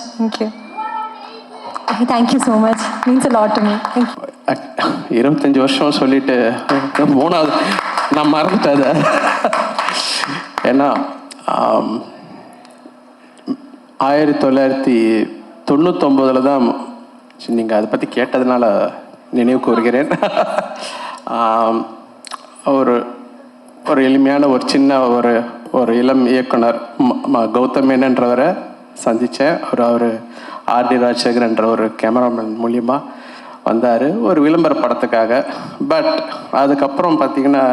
Thank you so much. Means a lot to me. Thank you. 25 வருஷம் சொல்லிட்டு 3வது நான் மறந்துட்டேன். ஏன்னா 1999 தான் நீங்கள் அதை பற்றி கேட்டதுனால நினைவு கூறுகிறேன். ஒரு எளிமையான ஒரு சின்ன ஒரு இளம் இயக்குனர் கௌதம் மேனன்றவரை சந்தித்தேன். அவர் ஆர்டி ராஜசேகர் என்ற ஒரு கேமராமேன் மூலியமாக வந்தார் ஒரு விளம்பர படத்துக்காக. பட் அதுக்கப்புறம் பார்த்திங்கன்னா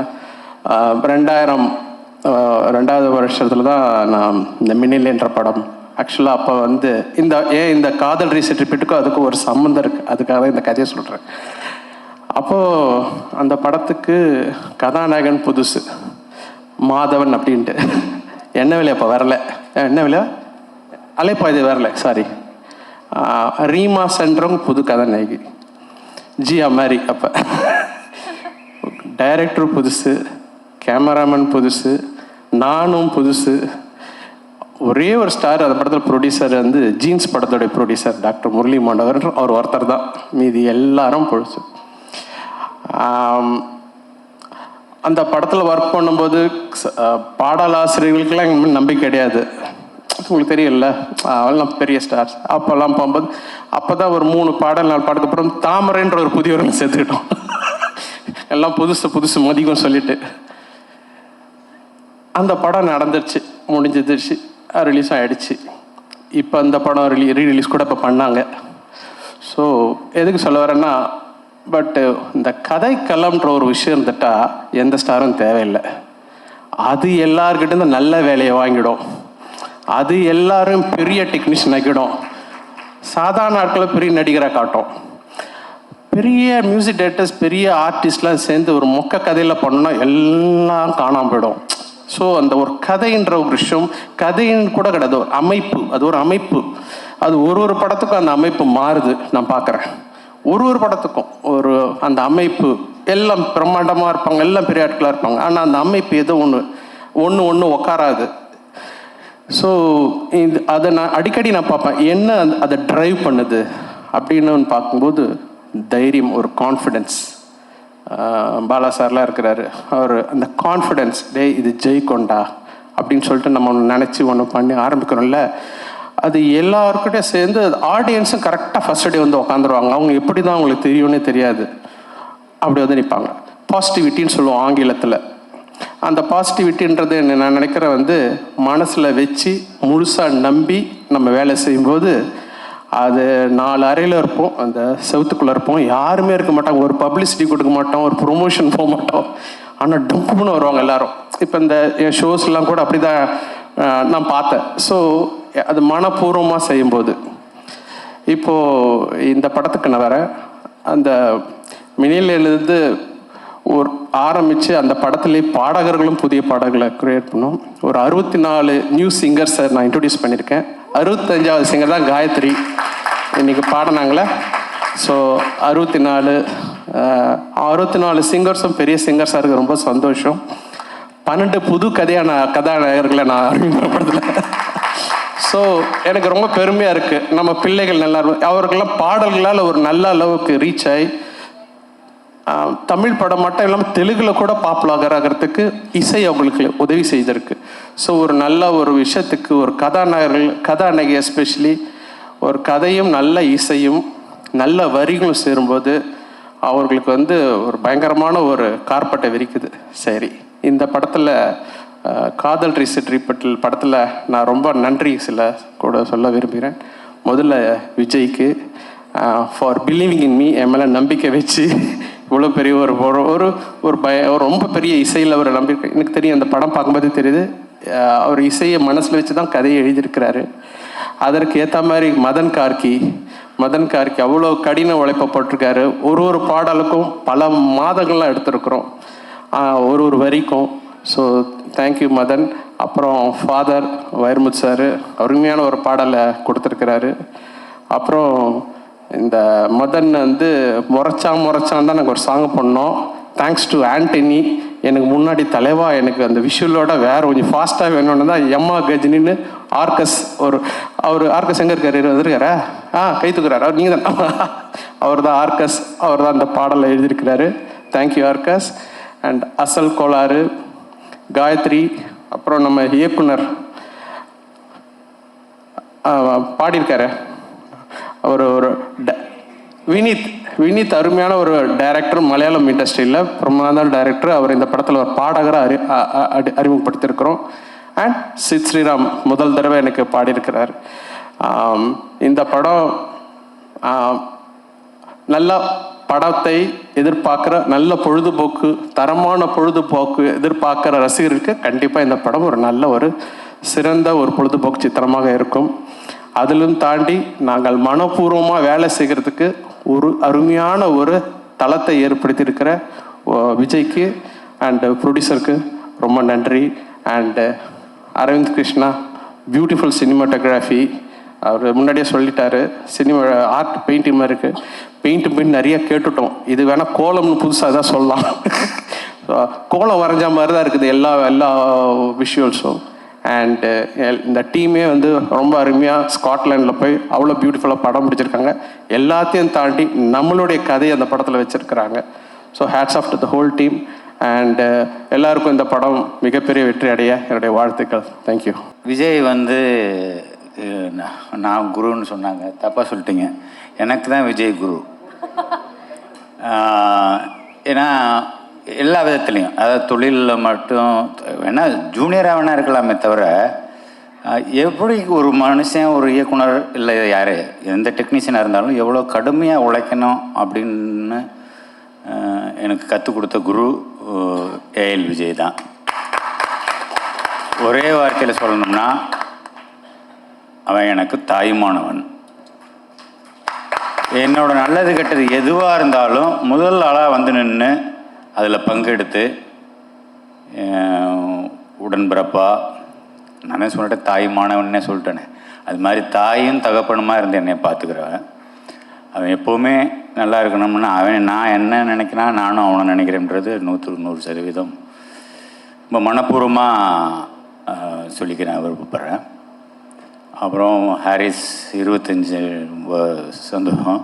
2000 வருஷத்தில் தான் நான் இந்த மின்னில் என்ற படம் ஆக்சுவலாக அப்போ வந்து இந்த காதல் ரீசெட் ரிப்பீட்டுக்கும் அதுக்கும் ஒரு சம்மந்தம் இருக்குது. அதுக்காக தான் இந்த கதையை சொல்கிறேன். அப்போது அந்த படத்துக்கு கதாநாயகன் புதுசு மாதவன் அப்படின்ட்டு என்ன விலை அப்போ வரல, என்ன விலை அலைப்பாய்து வரல, சாரி ரீமா சென்றவங்க புது கதாநாயகி ஜியா மாதிரி. அப்போ டைரக்டர் புதுசு, கேமராமேன் புதுசு, நானும் புதுசு. ஒரே ஒரு ஸ்டார் அந்த படத்தில் ப்ரொடியூசர் வந்து ஜீன்ஸ் படத்தோடைய ப்ரொடியூசர் டாக்டர் முரளி மாண்டவர், அவர் ஒருத்தர் தான். மீதி எல்லாரும் புதுசு. அந்த படத்தில் ஒர்க் பண்ணும்போது பாடலாசிரியர்களுக்கெல்லாம் எங்கள் நம்பிக்கை கிடையாது. உங்களுக்கு தெரியல, அவெல்லாம் பெரிய ஸ்டார்ஸ். அப்போல்லாம் போகும்போது அப்போ தான் ஒரு 3 பாடல் 4 பாடலுக்கு அப்புறம் தாமரைன்ற ஒரு புதியவர்கள் சேர்த்துக்கிட்டோம். எல்லாம் புதுசு மதிக்கும் சொல்லிட்டு அந்த படம் நடந்துருச்சு, முடிஞ்சிருச்சு, ரிலீஸ் ஆகிடுச்சு. இப்போ அந்த படம் ரீரிலீஸ் கூட இப்போ பண்ணாங்க. ஸோ எதுக்கு சொல்ல வரேன்னா, பட்டு இந்த கதைக்களம்ன்ற ஒரு விஷயம் இருந்துட்டா எந்த ஸ்டாரும் தேவையில்லை. அது எல்லார்கிட்டேருந்து நல்ல வேலையை வாங்கிடும். அது எல்லாரும் பெரிய டெக்னீஷியன் ஆக்கிடும். சாதாரண ஆட்களை பெரிய நடிகராக காட்டும். பெரிய மியூசிக் டைரக்டர்ஸ், பெரிய ஆர்டிஸ்ட்லாம் சேர்ந்து ஒரு மொக்க கதையில் பண்ணோன்னா எல்லாம் காணாமல் போயிடும். ஸோ அந்த ஒரு கதைன்ற ஒரு விஷயம், கதைன்னு கூட கிடையாது, ஒரு அமைப்பு. அது ஒரு அமைப்பு. அது ஒரு படத்துக்கும் அந்த அமைப்பு மாறுது. நான் பார்க்குறேன் ஒரு படத்துக்கும் அந்த அமைப்பு. எல்லாம் பிரம்மாண்டமாக இருப்பாங்க, எல்லாம் பெரிய ஆட்களாக இருப்பாங்க. ஆனால் அந்த அமைப்பு ஏதோ ஒன்று உட்காராது. ஸோ அதை நான் அடிக்கடி பார்ப்பேன், என்ன அதை ட்ரைவ் பண்ணுது அப்படின்னு பார்க்கும்போது தைரியம், ஒரு கான்ஃபிடென்ஸ். பாலா சார்லாம் இருக்கிறாரு, அவர் அந்த கான்ஃபிடென்ஸ், இது ஜெயிக்கொண்டா அப்படின்னு சொல்லிட்டு நம்ம ஒன்று நினச்சி ஒன்று பண்ணி ஆரம்பிக்கிறோம்ல, அது எல்லாருக்கிட்டே சேர்ந்து ஆடியன்ஸும் கரெக்டாக ஃபஸ்ட் டே வந்து உட்காந்துருவாங்க. அவங்க எப்படி தான் அவங்களுக்கு தெரியும்னே தெரியாது, அப்படி வந்து நிற்பாங்க. பாசிட்டிவிட்டின்னு சொல்லுவோம் ஆங்கிலத்தில். அந்த பாசிட்டிவிட்டின்றது நான் நினைக்கிறேன் வந்து மனசில் வச்சு முழுசாக நம்பி நம்ம வேலை செய்யும்போது, அது 4 அறையில் இருப்போம், அந்த செவத்துக்குள்ளே இருப்போம், யாருமே இருக்க மாட்டாங்க, ஒரு பப்ளிசிட்டி கொடுக்க மாட்டோம், ஒரு ப்ரொமோஷன் போக மாட்டோம், ஆனால் டம்ப்புன்னு வருவாங்க எல்லாரும். இப்போ இந்த என் ஷோஸ்லாம் கூட அப்படி தான் நான் பார்த்தேன். ஸோ அது மனப்பூர்வமாக செய்யும்போது, இப்போது இந்த படத்துக்கு நான் வரேன், அந்த மினிலேருந்து ஒரு ஆரம்பித்து அந்த படத்துலேயே பாடகர்களும் புதிய பாடல்களை க்ரியேட் பண்ணோம். ஒரு 64 நியூ சிங்கர்ஸை நான் இன்ட்ரடியூஸ் பண்ணியிருக்கேன். 65வது சிங்கர் தான் காயத்ரி இன்றைக்கி பாடினாங்களே. ஸோ 64 சிங்கர்ஸும் பெரிய சிங்கர்ஸாக இருக்குது, ரொம்ப சந்தோஷம். 12 புது கதாநாயகர்களை நான் அறிமுகப்படுத்தலை. ஸோ எனக்கு ரொம்ப பெருமையாக இருக்குது. நம்ம பிள்ளைகள் நல்லா அவர்களெல்லாம் பாடல்களால் ஒரு நல்ல அளவுக்கு ரீச் ஆகி தமிழ் படம் மட்டும் இல்லாமல் தெலுங்கில் கூட பாப்புலர் ஆகிறதுக்கு இசை அவங்களுக்கு உதவி செய்திருக்கு. ஸோ ஒரு நல்ல ஒரு விஷயத்துக்கு ஒரு கதாநாயகி எஸ்பெஷலி ஒரு கதையும் நல்ல இசையும் நல்ல வரிகளும் சேரும்போது அவர்களுக்கு வந்து ஒரு பயங்கரமான ஒரு கார்பட்டை விரிக்குது. சரி, இந்த படத்தில் காதல் ரிப்பீட்டல் படத்தில் நான் ரொம்ப நன்றி கூட சொல்ல விரும்புகிறேன். முதல்ல விஜய்க்கு ஃபார் பிலீவிங் இன் மீ, என் மேலே நம்பிக்கை வச்சு இவ்வளோ பெரிய ஒரு ரொம்ப பெரிய இசையில் அவர் நம்பிக்கை. எனக்கு தெரியும், அந்த படம் பார்க்கும்போது தெரியுது, அவர் இசையை மனசில் வச்சு தான் கதையை எழுதியிருக்கிறாரு. அதற்கு ஏற்ற மாதிரி மதன் கார்கி அவ்வளோ கடின உழைப்பப்பட்டிருக்காரு. ஒரு பாடலுக்கும் பல மாதங்கள்லாம் எடுத்திருக்கிறோம், ஒரு வரிக்கும். So thank you Madhan. அப்புறம் ஃபாதர் வைரமுத்து சார் அருமையான ஒரு பாடலை கொடுத்துருக்கிறாரு. அப்புறம் இந்த மதன் வந்து முறைச்சான் தான் நாங்கள் ஒரு சாங் பண்ணோம். தேங்க்ஸ் டு ஆண்டனி, எனக்கு முன்னாடி தலைவா எனக்கு அந்த விஷுவலோட வேறு கொஞ்சம் ஃபாஸ்ட்டாக வேணும்னு தான் எம்மா கஜினின்னு ஆர்கஸ் அவர் ஆர்கஸ் எங்கே இருக்காரு? வந்துருக்காரா? கை தூக்குறாரு அவர், நீங்கள் தான் அவர் தான் ஆர்கஸ், அவர் தான் அந்த பாடலை எழுதியிருக்கிறாரு. தேங்க்யூ ஆர்கஸ். அண்ட் அசல் கோளாறு, காயத்ரி, அப்புறம் நம்ம இயக்குனர் பாடியிருக்காரு அவர் ஒரு வினீத் அருமையான ஒரு டைரக்டர், மலையாளம் இண்டஸ்ட்ரியில் பிரமாத டைரக்டர். அவர் இந்த படத்தில் ஒரு பாடகரை அறிமுகப்படுத்தியிருக்கிறோம். அண்ட் சித் ஸ்ரீராம் முதல் தடவை எனக்கு பாடியிருக்கிறார். இந்த படம் நல்ல படத்தை எதிர்பார்க்குற நல்ல பொழுதுபோக்கு, தரமான பொழுதுபோக்கு எதிர்பார்க்குற ரசிகருக்கு கண்டிப்பாக இந்த படம் ஒரு நல்ல ஒரு சிறந்த ஒரு பொழுதுபோக்கு சித்திரமாக இருக்கும். அதிலும் தாண்டி நாங்கள் மனப்பூர்வமாக வேலை செய்கிறதுக்கு ஒரு அருமையான ஒரு தளத்தை ஏற்படுத்தியிருக்கிற விஜய்க்கு அண்டு ப்ரொடியூசருக்கு ரொம்ப நன்றி. And Aravind Krishna, beautiful cinematography. அவர் முன்னாடியே சொல்லிட்டாரு, சினிமா ஆர்ட் பெயிண்டிங் மாதிரி இருக்குது. பெயிண்ட் நிறைய கேட்டுட்டோம், இது வேணால் கோலம்னு புதுசாக தான் சொல்லலாம். கோலம் வரைஞ்ச மாதிரி தான் இருக்குது எல்லா விஷுவல்ஸும். அண்டு இந்த டீமே வந்து ரொம்ப அருமையாக ஸ்காட்லாண்டில் போய் அவ்வளோ பியூட்டிஃபுல்லாக படம் பிடிச்சிருக்காங்க. எல்லாத்தையும் தாண்டி நம்மளுடைய கதையை அந்த படத்தில் வச்சுருக்கிறாங்க. So hats off to the whole team. And எல்லாருக்கும் இந்த படம் மிகப்பெரிய வெற்றி அடைய என்னுடைய வாழ்த்துக்கள். தேங்க்யூ. விஜய் வந்து நான் குருன்னு சொன்னாங்க, தப்பாக சொல்லிட்டீங்க. எனக்கு தான் விஜய் குரு. ஏன்னா எல்லா விதத்துலேயும், அதாவது தொழிலில் மட்டும் வேணால் ஜூனியராக வேணா இருக்கலாமே தவிர, எப்படி ஒரு மனுஷன் ஒரு இயக்குனர் இல்லை யார் எந்த டெக்னீஷியனாக இருந்தாலும் எவ்வளோ கடுமையாக உழைக்கணும் அப்படின்னு எனக்கு கற்றுக் கொடுத்த குரு ஏஎல் விஜய் தான். ஒரே வார்த்தையில் சொல்லணும்னா அவன் எனக்கு தாயுமானவன். என்னோட நல்லது கெட்டது எதுவாக இருந்தாலும் முதல் ஆளாக வந்து நின்று அதில் பங்கெடுத்து உடன்பிறப்பா, நானே சொல்லிட்டேன் தாயுமானவன்னே சொல்லிட்டேனே, அது மாதிரி தாயும் தகப்பனுமா இருந்து என்னை பார்த்துக்கிறவன். அவன் எப்போவுமே நல்லா இருக்கணும்னா நான் என்ன நினைக்கிறேன், நானும் அவனை நினைக்கிறேன்றது 100% ரொம்ப மனப்பூர்வமாக சொல்லிக்கிறேன், விருப்பப்படுறேன். அப்புறம் ஹாரிஸ் 25 ரொம்ப சந்தோஷம்.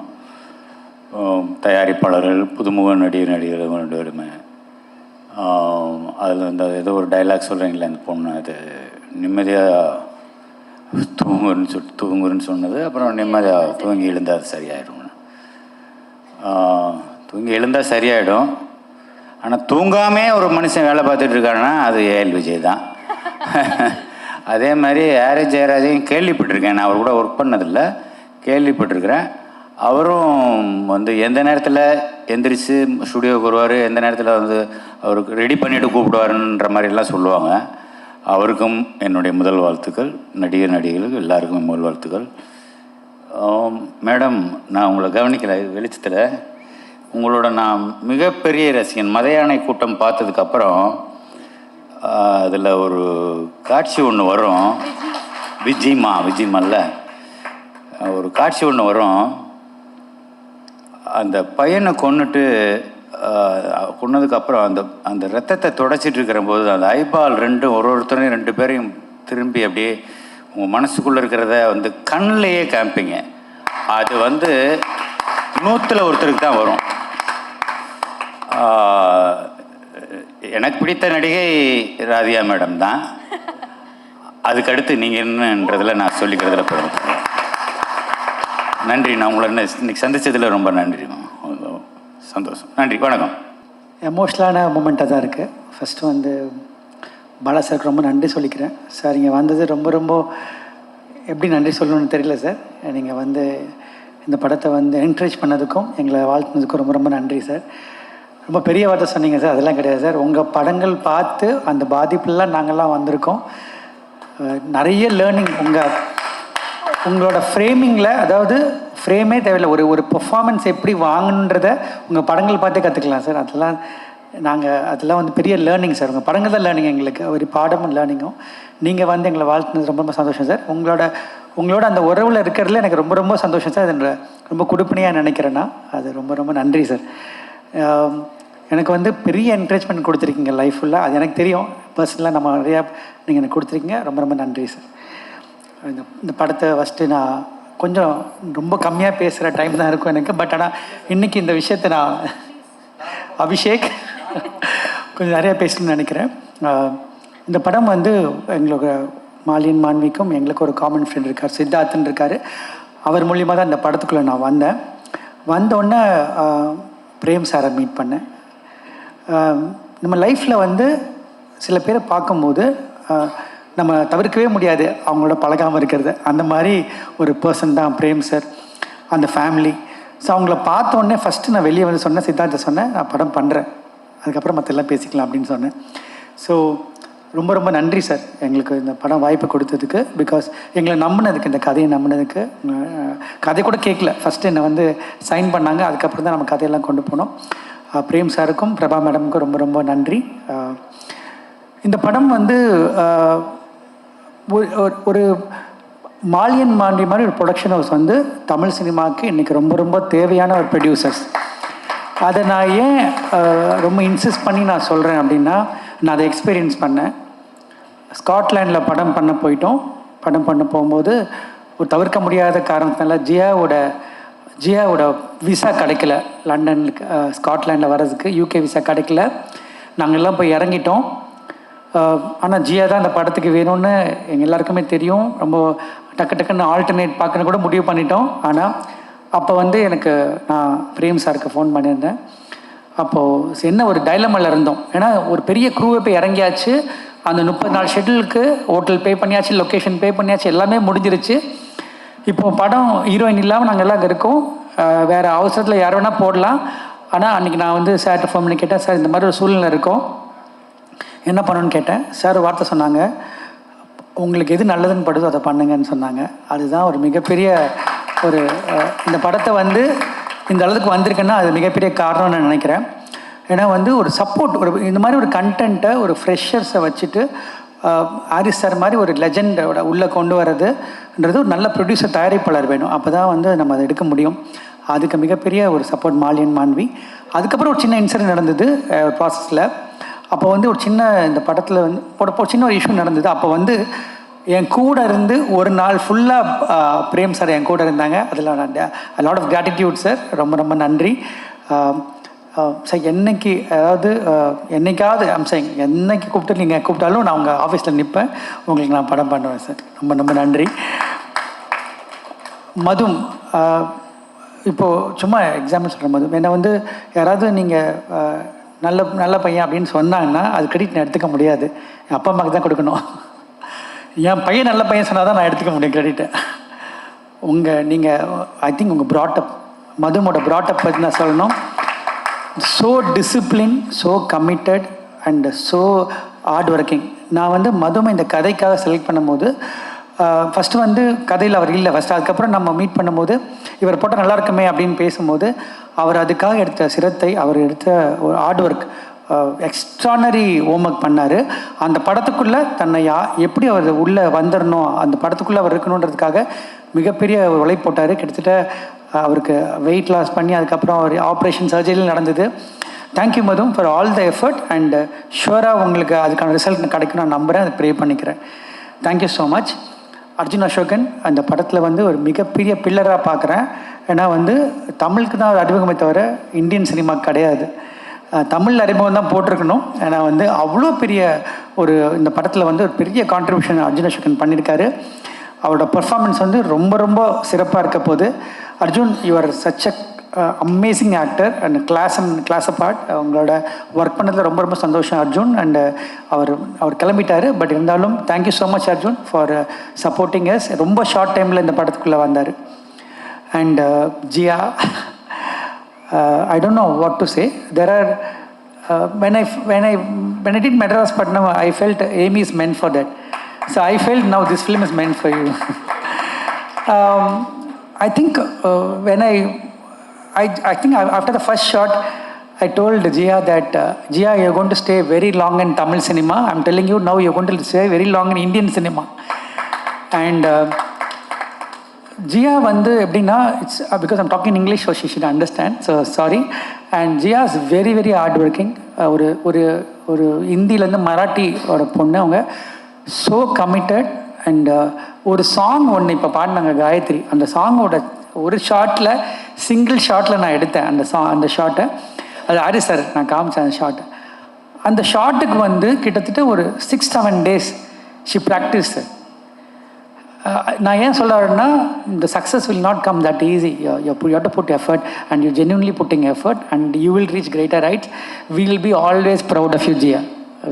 தயாரிப்பாளர்கள், புதுமுக நடிகர்கள் 2 பேருமே. அதில் அந்த ஏதோ ஒரு டைலாக் சொல்கிறீங்களே அந்த பொண்ணு, அது நிம்மதியாக தூங்குன்னு சொன்னது. அப்புறம் நிம்மதியாக தூங்கி எழுந்தால் அது சரியாயிடும். தூங்கி எழுந்தால் சரியாயிடும். ஆனால் தூங்காமே ஒரு மனுஷன் வேலை பார்த்துட்டு இருக்காருன்னா அது ஏஎல் விஜய் தான். அதே மாதிரி ஆர்எஸ் ஜெயராஜையும் கேள்விப்பட்டிருக்கேன். நான் அவர் கூட ஒர்க் பண்ணதில்லை, கேள்விப்பட்டிருக்கிறேன். அவரும் வந்து எந்த நேரத்தில் எந்திரிச்சு ஸ்டுடியோவுக்கு வருவார், எந்த நேரத்தில் வந்து அவருக்கு ரெடி பண்ணிவிட்டு கூப்பிடுவாருன்ற மாதிரிலாம் சொல்லுவாங்க. அவருக்கும் என்னுடைய முதல் வாழ்த்துக்கள். நடிகர்களுக்கு எல்லாருக்குமே முதல் வாழ்த்துக்கள். மேடம், நான் உங்களை கவனிக்கலை வெளிச்சத்தில். உங்களோட நான் மிகப்பெரிய ரசிகன். மதையானை கூட்டம் பார்த்ததுக்கப்புறம் அதில் ஒரு காட்சி ஒன்று வரும். விஜிமல்ல ஒரு காட்சி ஒன்று வரும். அந்த பையனை கொன்னதுக்கப்புறம் அந்த ரத்தத்தை தொடச்சிட்டு இருக்கிற போது அந்த ஐபால் ஒருத்தரையும் 2 பேரையும் திரும்பி அப்படியே உங்கள் மனசுக்குள்ளே இருக்கிறத வந்து கண்ணிலேயே காமிப்பீங்க. அது வந்து 100ல் ஒருத்தருக்கு தான் வரும். எனக்கு பிடித்த நடிகை ராதிகா மேடம் தான். அதுக்கடுத்து நீங்கள் என்னன்றதில் நான் சொல்லிக்கிறதுல போகிறேன். நன்றி. நான் உங்களை இன்னைக்கு சந்தித்ததில் ரொம்ப நன்றி. சந்தோஷம். நன்றி. வணக்கம். எமோஷ்னலான மூமெண்ட்டாக தான் இருக்குது. ஃபஸ்ட்டு வந்து பாலா சாருக்கு ரொம்ப நன்றி சொல்லிக்கிறேன். சார் இங்கே வந்தது ரொம்ப ரொம்ப எப்படி நன்றி சொல்லணும்னு தெரியல சார். நீங்கள் வந்து இந்த படத்தை வந்து என்கரேஜ் பண்ணதுக்கும் எங்களை வாழ்த்துனதுக்கும் ரொம்ப ரொம்ப நன்றி சார். ரொம்ப பெரிய வார்த்தை சொன்னீங்க சார், அதெல்லாம் கிடையாது சார். உங்கள் படங்கள் பார்த்து அந்த பாதிப்புலாம் நாங்கள்லாம் வந்திருக்கோம். நிறைய லேர்னிங் உங்களோட ஃப்ரேமிங்கில், அதாவது ஃப்ரேமே தேவையில்லை, ஒரு பெர்ஃபார்மன்ஸ் எப்படி வாங்கணுன்றதை உங்கள் படங்கள் பார்த்தே கற்றுக்கலாம் சார். அதெல்லாம் வந்து பெரிய லேர்னிங் சார். உங்கள் படங்கள் தான் லேர்னிங் எங்களுக்கு, ஒரு பாடமும் லேர்னிங்கும். நீங்கள் வந்து எங்களை வாழ்த்துனது ரொம்ப ரொம்ப சந்தோஷம் சார். உங்களோட அந்த உறவில் இருக்கிறதுல எனக்கு ரொம்ப ரொம்ப சந்தோஷம் சார். அது ரொம்ப கொடுப்பனையாக நினைக்கிறேன்னா அது ரொம்ப ரொம்ப நன்றி சார். எனக்கு வந்து பெரிய என்கரேஜ்மெண்ட் கொடுத்துருக்கீங்க லைஃப் ஃபுல்லாக. அது எனக்கு தெரியும். பர்சனலாக நம்ம நிறையா நீங்கள் எனக்கு கொடுத்துருக்கீங்க. ரொம்ப ரொம்ப நன்றி சார். இந்த படத்தை ஃபஸ்ட்டு நான் கொஞ்சம் ரொம்ப கம்மியாக பேசுகிற டைம் தான் இருக்கும் எனக்கு. பட் ஆனால் இன்றைக்கி இந்த விஷயத்தை நான் அபிஷேக் கொஞ்சம் நிறையா பேசணும்னு நினைக்கிறேன். இந்த படம் வந்து எங்களுக்கு மாலியன் மான்விக்கும் எங்களுக்கு ஒரு காமன் ஃப்ரெண்ட் இருக்கார், சித்தார்த்துன்னு இருக்கார். அவர் மூலியமாக தான் இந்த படத்துக்குள்ளே நான் வந்தோடனே பிரேம் சாரை மீட் பண்ணேன். நம்ம லைஃப்பில் வந்து சில பேரை பார்க்கும்போது நம்ம தவிர்க்கவே முடியாது அவங்களோட பழகாமல் இருக்கிறது. அந்த மாதிரி ஒரு பர்சன் தான் பிரேம் சார், அந்த ஃபேமிலி. ஸோ அவங்கள பார்த்தோன்னே ஃபஸ்ட்டு நான் வெளியே வந்து சொன்னேன், சித்தார்த்த சொன்னேன், நான் படம் பண்ணுறேன், அதுக்கப்புறம் மற்றெல்லாம் பேசிக்கலாம் அப்படின்னு சொன்னேன். ஸோ ரொம்ப ரொம்ப நன்றி சார் எங்களுக்கு இந்த படம் வாய்ப்பு கொடுத்ததுக்கு. பிகாஸ் எங்களை நம்பினதுக்கு, இந்த கதையை நம்பினதுக்கு. கதை கூட கேட்கல, ஃபஸ்ட்டு என்னை வந்து சைன் பண்ணாங்க, அதுக்கப்புறம் தான் நம்ம கதையெல்லாம் கொண்டு போனோம். பிரேம் சாருக்கும் பிரபா மேடமுக்கும் ரொம்ப ரொம்ப நன்றி. இந்த படம் வந்து ஒரு மாலியன் மாண்டி மாதிரி ஒரு ப்ரொடக்ஷன் ஹவுஸ் வந்து தமிழ் சினிமாவுக்கு இன்றைக்கி ரொம்ப ரொம்ப தேவையான ஒரு ப்ரொடியூசர்ஸ். அதை நான் ஏன் ரொம்ப இன்சிஸ்ட் பண்ணி நான் சொல்கிறேன் அப்படின்னா, நான் அதை எக்ஸ்பீரியன்ஸ் பண்ணேன். ஸ்காட்லாண்டில் படம் பண்ண போகும்போது ஒரு தவிர்க்க முடியாத காரணத்தினால ஜியாவோட விசா கிடைக்கல. லண்டனுக்கு ஸ்காட்லாண்டில் வர்றதுக்கு யூகே விசா கிடைக்கல. நாங்கள் எல்லாம் போய் இறங்கிட்டோம். ஆனால் ஜியா தான் அந்த படத்துக்கு வேணும்னு எங்கள் எல்லாருக்குமே தெரியும். ரொம்ப டக்குன்னு ஆல்டர்னேட் பார்க்கணும் கூட முடிவு பண்ணிட்டோம். ஆனால் அப்போ வந்து நான் பிரேம் சாருக்கு ஃபோன் பண்ணியிருந்தேன். அப்போது என்ன ஒரு டைலமாவில் இருந்தோம். ஏன்னா ஒரு பெரிய க்ரூவை போய் இறங்கியாச்சு, அந்த 30 நாள் ஷெட்யூலுக்கு ஹோட்டல் பே பண்ணியாச்சு, லொக்கேஷன் பே பண்ணியாச்சு, எல்லாமே முடிஞ்சிருச்சு. இப்போது படம் ஹீரோயின் இல்லாமல் நாங்கள் எல்லாம் அங்கே இருக்கோம். வேறு அவசரத்தில் யார் வேணால் போடலாம். ஆனால் அன்றைக்கி நான் வந்து சார்கிட்ட ஃபோன் பண்ணி கேட்டேன், சார் இந்த மாதிரி ஒரு சூழ்நிலை இருக்கோம், என்ன பண்ணணும்னு கேட்டேன். சார் வார்த்தை சொன்னாங்க, உங்களுக்கு எது நல்லதுன்னு படுதோ அதை பண்ணுங்கன்னு சொன்னாங்க. அதுதான் ஒரு மிகப்பெரிய இந்த படத்தை வந்து இந்த அளவுக்கு வந்திருக்குன்னா அது மிகப்பெரிய காரணம்னு நான் நினைக்கிறேன். ஏன்னா வந்து ஒரு சப்போர்ட், இந்த மாதிரி ஒரு கண்டென்ட்டை ஒரு ஃப்ரெஷர்ஸை வச்சுட்டு ஹாரிஸ் சார் மாதிரி ஒரு லெஜெண்டோட உள்ளே கொண்டு வர்றதுன்றது ஒரு நல்ல ப்ரொடியூசர், தயாரிப்பாளர் வேணும். அப்போ தான் வந்து நம்ம அதை எடுக்க முடியும். அதுக்கு மிகப்பெரிய ஒரு சப்போர்ட் மாலியன் மாண்வி. அதுக்கப்புறம் ஒரு சின்ன இன்சிடென்ட் நடந்தது ப்ராசஸில். அப்போ வந்து ஒரு சின்ன இந்த படத்தில் வந்து சின்ன ஒரு இஷ்யூ நடந்தது. அப்போ வந்து என் கூட இருந்து ஒரு நாள் ஃபுல்லாக பிரேம் சார் என் கூட இருந்தாங்க. அதில் நான் லாட் ஆஃப் கிராட்டிடியூட் சார். ரொம்ப ரொம்ப நன்றி சார். என்னைக்கு அதாவது என்னைக்காவது அம்சம் என்னைக்கு கூப்பிட்டு நீங்கள் கூப்பிட்டாலும் நான் உங்கள் ஆஃபீஸில் நிற்பேன், உங்களுக்கு நான் படம் பண்ணுவேன் சார். ரொம்ப ரொம்ப நன்றி. மதும் இப்போது சும்மா எக்ஸாம்பிள் சொல்கிறேன். மதும் என்னை வந்து யாராவது நீங்கள் நல்ல பையன் அப்படின்னு சொன்னாங்கன்னா அது கிரெடிட் நான் எடுத்துக்க முடியாது, என் அப்பா அம்மாவுக்கு தான் கொடுக்கணும். என் பையன் நல்ல பையன் சொன்னால் தான் நான் எடுத்துக்க முடியும் கிரெடிட்டை. நீங்கள் ஐ திங்க் உங்கள் ப்ராட்டப், மதுமோட ப்ராட்டப் பற்றி நான் சொல்லணும். So discipline, so committed and so hard working. நான் வந்து மதுமை இந்த கதைக்காக செலக்ட் பண்ணும்போது ஃபஸ்ட்டு வந்து கதையில் அவர் இல்லை ஃபஸ்ட்டு. அதுக்கப்புறம் நம்ம மீட் பண்ணும்போது இவர் போட்டால் நல்லா இருக்குமே அப்படின்னு பேசும்போது அவர் அதுக்காக எடுத்த சிரத்தை, அவர் எடுத்த ஒரு ஹார்ட் ஒர்க், எக்ஸ்ட்ரானரி ஹோம்ஒர்க் பண்ணார். அந்த படத்துக்குள்ளே தன்னை எப்படி அவர் உள்ளே வந்துடணும், அந்த படத்துக்குள்ளே அவர் இருக்கணுன்றதுக்காக மிகப்பெரிய உழைப்பு போட்டார். கிட்டத்தட்ட அவருக்கு வெயிட் லாஸ் பண்ணி அதுக்கப்புறம் அவர் ஆப்ரேஷன் சர்ஜரியில் நடந்தது. தேங்க்யூ மதும் for all the effort and ஷுவராக உங்களுக்கு அதுக்கான ரிசல்ட் கிடைக்கும் நான் நம்புகிறேன், அதை ப்ரே பண்ணிக்கிறேன். Thank you so much. Arjun Ashokan அந்த படத்தில் வந்து ஒரு மிகப்பெரிய பில்லராக பார்க்குறேன். ஏன்னா வந்து தமிழுக்கு தான் ஒரு அறிமுகமே தவிர இந்தியன் சினிமா கிடையாது. தமிழ் அறிமுகம் தான் போட்டிருக்கணும். ஏன்னா வந்து அவ்வளோ பெரிய ஒரு இந்த படத்தில் வந்து ஒரு பெரிய கான்ட்ரிபியூஷன் அர்ஜுன் அசோகன் பண்ணியிருக்காரு. அவரோட பர்ஃபார்மன்ஸ் வந்து ரொம்ப ரொம்ப சிறப்பாக இருக்க போது. Arjun, you are such a amazing actor and class apart. அவங்களோட ஒர்க் பண்ணதில் ரொம்ப ரொம்ப சந்தோஷம் அர்ஜுன். அண்ட் அவர் கிளம்பிட்டார். பட் இருந்தாலும் thank you so much Arjun for supporting us. ரொம்ப ஷார்ட் டைமில் இந்த படத்துக்குள்ளே வந்தார். And Jiya, I don't know what to say. There are when I did Madras Patnam, I felt Amy is meant for that. So I felt now this film is meant for you. I think when I think after the first shot, I told Jia that Jia, you're going to stay very long in Tamil cinema. I'm telling you now, you're going to stay very long in Indian cinema. And Jia வந்து எப்படின்னா, it's because I'm talking English, so she should understand, so sorry. And Jia is very very hard working. ஒரு ஹிந்திலேருந்து மராட்டியோட பொண்ணு. அவங்க so committed. And ஒரு song ஒன்று இப்போ பாடினாங்க காயத்ரி, அந்த சாங்கோட ஒரு ஷாட்டில் சிங்கிள் ஷாட்டில் நான் எடுத்தேன் அந்த ஷாட்டை. அது ஆரி சார் நான் காமிச்சேன் அந்த ஷாட்டை. அந்த ஷாட்டுக்கு வந்து கிட்டத்தட்ட ஒரு 6-7 days ஷி ப்ராக்டிஸ். நான் ஏன் சொல்ல வரேன்னா, இந்த success will not come that easy. You have to put effort and you genuinely putting effort and you will reach greater heights. We will be always proud of you Jia.